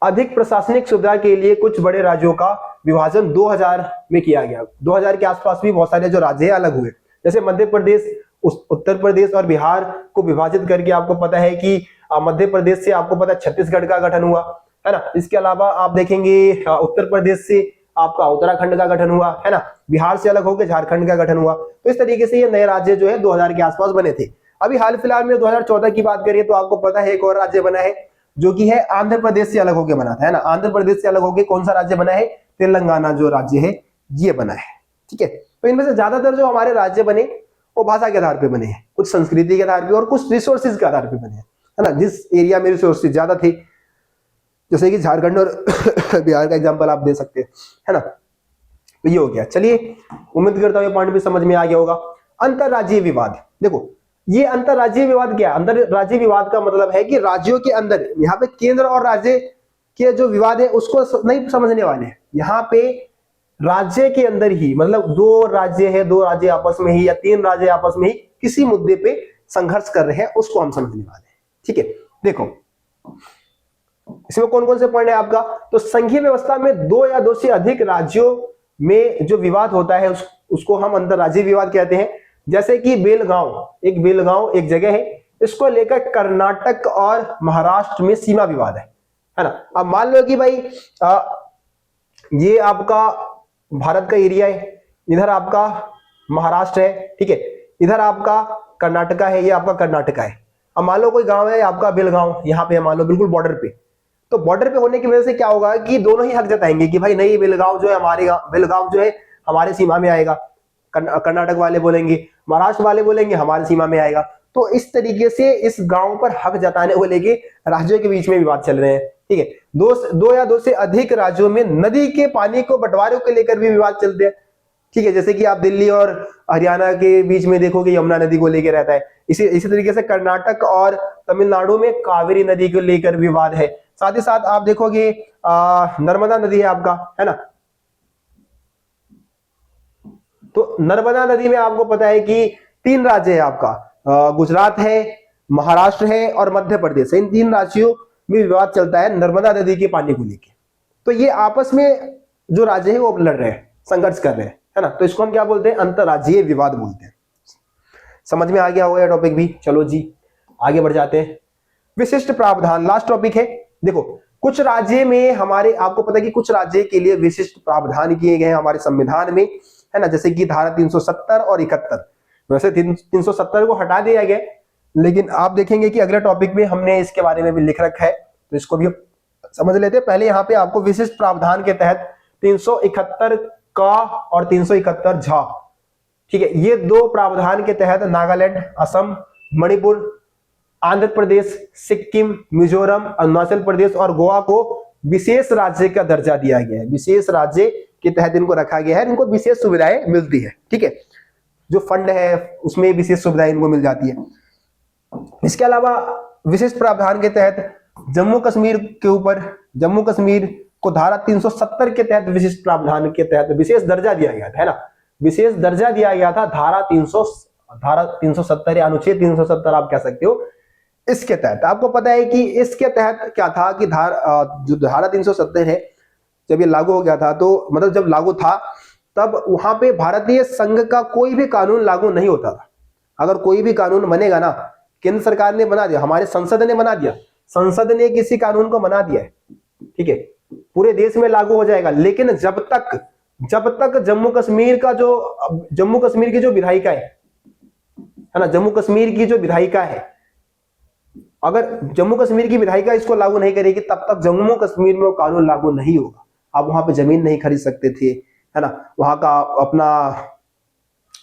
Speaker 1: अधिक प्रशासनिक सुविधा के लिए कुछ बड़े राज्यों का विभाजन 2000 में किया गया। 2000 के आसपास भी बहुत सारे जो राज्य अलग हुए, जैसे मध्य प्रदेश, उत्तर प्रदेश और बिहार को विभाजित करके आपको पता है कि मध्य प्रदेश से आपको पता है छत्तीसगढ़ का गठन हुआ, है ना। इसके अलावा आप देखेंगे उत्तर प्रदेश से आपका उत्तराखंड का गठन हुआ, है ना। बिहार से अलग होकर झारखंड का गठन हुआ। तो इस तरीके से ये नए राज्य जो है 2000 के आसपास बने थे। अभी हाल फिलहाल में 2014 की बात करिए तो आपको पता है एक और राज्य बना है जो कि है आंध्र प्रदेश से अलग होकर बना था, है ना। आंध्र प्रदेश से अलग होकर कौन सा राज्य बना है? तेलंगाना जो राज्य है ये बना है, ठीक है। तो इनमें से ज्यादातर जो हमारे राज्य बने वो भाषा के आधार पे बने हैं, कुछ संस्कृति के आधार पे और कुछ रिसोर्सेज के आधार पे बने हैं, है ना। जिस एरिया में रिसोर्सेज ज्यादा थे, जैसे कि झारखंड और बिहार का एग्जांपल आप दे सकते हैं, है ना। तो ये हो गया। चलिए, उम्मीद करता हूं ये पॉइंट भी समझ में आ गया होगा। अंतरराज्यीय विवाद, देखो ये अंतरराज्यीय विवाद क्या? अंतरराज्यीय विवाद का मतलब है कि राज्यों के अंदर, यहाँ पे केंद्र और राज्य के जो विवाद है उसको नहीं समझने वाले हैं। यहाँ पे राज्य के अंदर ही, मतलब दो राज्य आपस में ही या तीन राज्य आपस में ही किसी मुद्दे पे संघर्ष कर रहे हैं, उसको हम समझने वाले हैं, ठीक है। देखो इसमें कौन कौन से पॉइंट है आपका? तो संघीय व्यवस्था में दो या दो से अधिक राज्यों में जो विवाद होता है उसको हम अंतरराज्यीय विवाद कहते हैं। जैसे कि बेलगांव एक जगह है, इसको लेकर कर्नाटक और महाराष्ट्र में सीमा विवाद है ना। अब मान लो कि भाई ये आपका भारत का एरिया है, इधर आपका महाराष्ट्र है, ठीक है, इधर आपका कर्नाटका है, ये आपका कर्नाटका है। अब मान लो कोई गांव है आपका बेलगांव, यहाँ पे मान लो बिल्कुल बॉर्डर पे, तो बॉर्डर पे होने की वजह से क्या होगा कि दोनों ही हक जताएंगे कि भाई नहीं, बेलगांव जो है हमारे सीमा में आएगा। कर्नाटक वाले बोलेंगे, महाराष्ट्र वाले बोलेंगे हमारे सीमा में आएगा। तो इस तरीके से इस गांव पर हक जताने को लेके राज्यों के बीच में विवाद चल रहे हैं, ठीक है। दो या दो से अधिक राज्यों में नदी के पानी को बंटवारे को लेकर भी विवाद चलते हैं, ठीक है। जैसे कि आप दिल्ली और हरियाणा के बीच में देखोगे यमुना नदी को लेकर रहता है। इसी तरीके से कर्नाटक और तमिलनाडु में कावेरी नदी को लेकर विवाद है। साथ ही साथ आप देखोगे नर्मदा नदी है आपका, है ना। तो नर्मदा नदी में आपको पता है कि तीन राज्य है आपका, गुजरात है, महाराष्ट्र है और मध्य प्रदेश है। इन तीन राज्यों में विवाद चलता है नर्मदा नदी के पानी को लेकर। तो ये आपस में जो राज्य है वो लड़ रहे हैं, संघर्ष कर रहे हैं, है ना। तो इसको हम क्या बोलते हैं? अंतरराज्यीय विवाद बोलते हैं। समझ में आ गया होगा टॉपिक भी। चलो जी आगे बढ़ जाते हैं। विशिष्ट प्रावधान लास्ट टॉपिक है। देखो कुछ राज्य में हमारे, आपको पता है कि कुछ राज्य के लिए विशिष्ट प्रावधान किए गए हैं हमारे संविधान में, है ना। जैसे कि धारा 370 और 71। वैसे 370 को हटा दिया गया, लेकिन आप देखेंगे कि अगले टॉपिक में हमने इसके बारे में भी लिख रखा है, तो इसको भी समझ लेते हैं। पहले यहाँ पे आपको विशिष्ट प्रावधान के तहत 371 का और 371 झा, ठीक है, ये दो प्रावधान के तहत नागालैंड, असम, मणिपुर, आंध्र प्रदेश, सिक्किम, मिजोरम, अरुणाचल प्रदेश और गोवा को विशेष राज्य का दर्जा दिया गया है। विशेष राज्य के तहत इनको रखा गया है, इनको विशेष सुविधाएं मिलती है, ठीक है। जो फंड है उसमें विशेष सुविधाएं इनको मिल जाती है। इसके अलावा विशिष्ट प्रावधान के तहत जम्मू कश्मीर को धारा 370 के तहत विशिष्ट प्रावधान के तहत विशेष दर्जा दिया गया था, है ना। विशेष दर्जा दिया गया था धारा 370 या अनुच्छेद 370 आप कह सकते हो। इसके तहत आपको पता है कि इसके तहत क्या था कि जो धारा 370 है जब ये लागू हो गया था, तो मतलब जब लागू था तब वहां पे भारतीय संघ का कोई भी कानून लागू नहीं होता था। अगर कोई भी कानून बनेगा ना, केंद्र सरकार ने बना दिया, हमारे संसद ने बना दिया, संसद ने किसी कानून को बना दिया है, ठीक है, पूरे देश में लागू हो जाएगा। लेकिन जब तक जम्मू कश्मीर की जो विधायिका है ना, जम्मू कश्मीर की जो विधायिका है, अगर जम्मू कश्मीर की विधायिका इसको लागू नहीं करेगी तब तक जम्मू कश्मीर में वो कानून लागू नहीं होगा। आप वहां पे जमीन नहीं खरीद सकते थे, है ना, वहां का अपना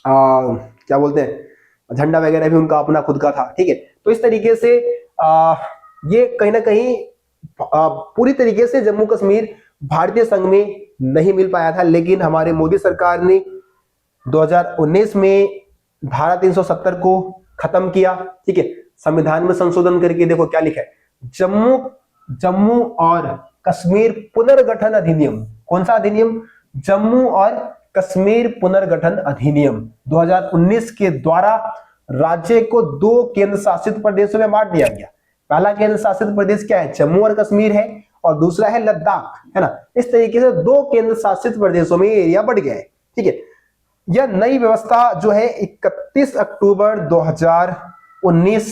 Speaker 1: क्या बोलते हैं, झंडा वगैरह भी उनका अपना खुद का था, ठीक है। तो इस तरीके से ये कहीं ना कहीं पूरी तरीके से जम्मू कश्मीर भारतीय संघ में नहीं मिल पाया था। लेकिन हमारे मोदी सरकार ने 2019 में धारा 370 को खत्म किया, ठीक है, संविधान में संशोधन करके देखो क्या लिखा है, जम्मू और कश्मीर पुनर्गठन अधिनियम। कौन सा अधिनियम? जम्मू और कश्मीर पुनर्गठन अधिनियम 2019 के द्वारा राज्य को 2 केंद्र शासित प्रदेशों में बांट दिया गया। पहला केंद्र शासित प्रदेश क्या है, जम्मू और कश्मीर है, और दूसरा है लद्दाख, है ना। इस तरीके से 2 केंद्र शासित प्रदेशों में एरिया बढ़ गया है, ठीक है। यह नई व्यवस्था जो है 31 अक्टूबर 2019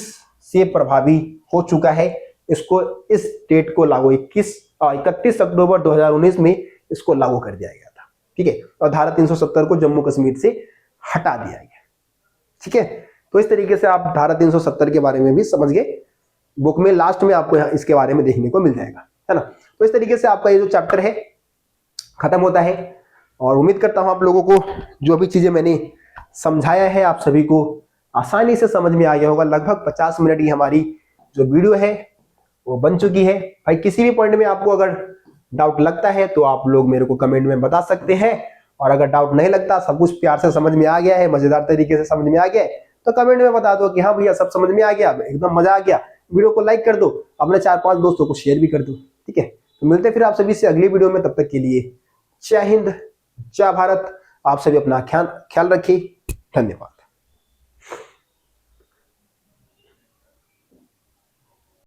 Speaker 1: से प्रभावी हो चुका है। इसको इस डेट को लागू 31 अक्टूबर 2019 में इसको लागू कर दिया गया था, ठीक है। और धारा 370 को जम्मू कश्मीर से हटा दिया गया, ठीक है। तो इस तरीके से आप धारा 370 के बारे में भी समझ गए। बुक में लास्ट में आपको इसके बारे में देखने को मिल जाएगा, है ना। तो इस तरीके से आपका ये जो चैप्टर है खत्म होता है, और उम्मीद करता हूं आप लोगों को जो भी चीजें मैंने समझाया है आप सभी को आसानी से समझ में आ गया होगा। लगभग 50 मिनट की हमारी जो वीडियो है वो बन चुकी है। भाई किसी भी पॉइंट में आपको अगर डाउट लगता है तो आप लोग मेरे को कमेंट में बता सकते हैं, और अगर डाउट नहीं लगता, सब कुछ प्यार से समझ में आ गया है, मजेदार तरीके से समझ में आ गया है, तो कमेंट में बता दो कि हाँ भैया सब समझ में आ गया, एकदम मजा आ गया। वीडियो को लाइक कर दो, अपने 4-5 दोस्तों को शेयर भी कर दो, ठीक है। तो मिलते फिर आप सभी से अगली वीडियो में, तब तक के लिए जय हिंद, जय भारत। आप सभी अपना ख्याल रखिए। धन्यवाद।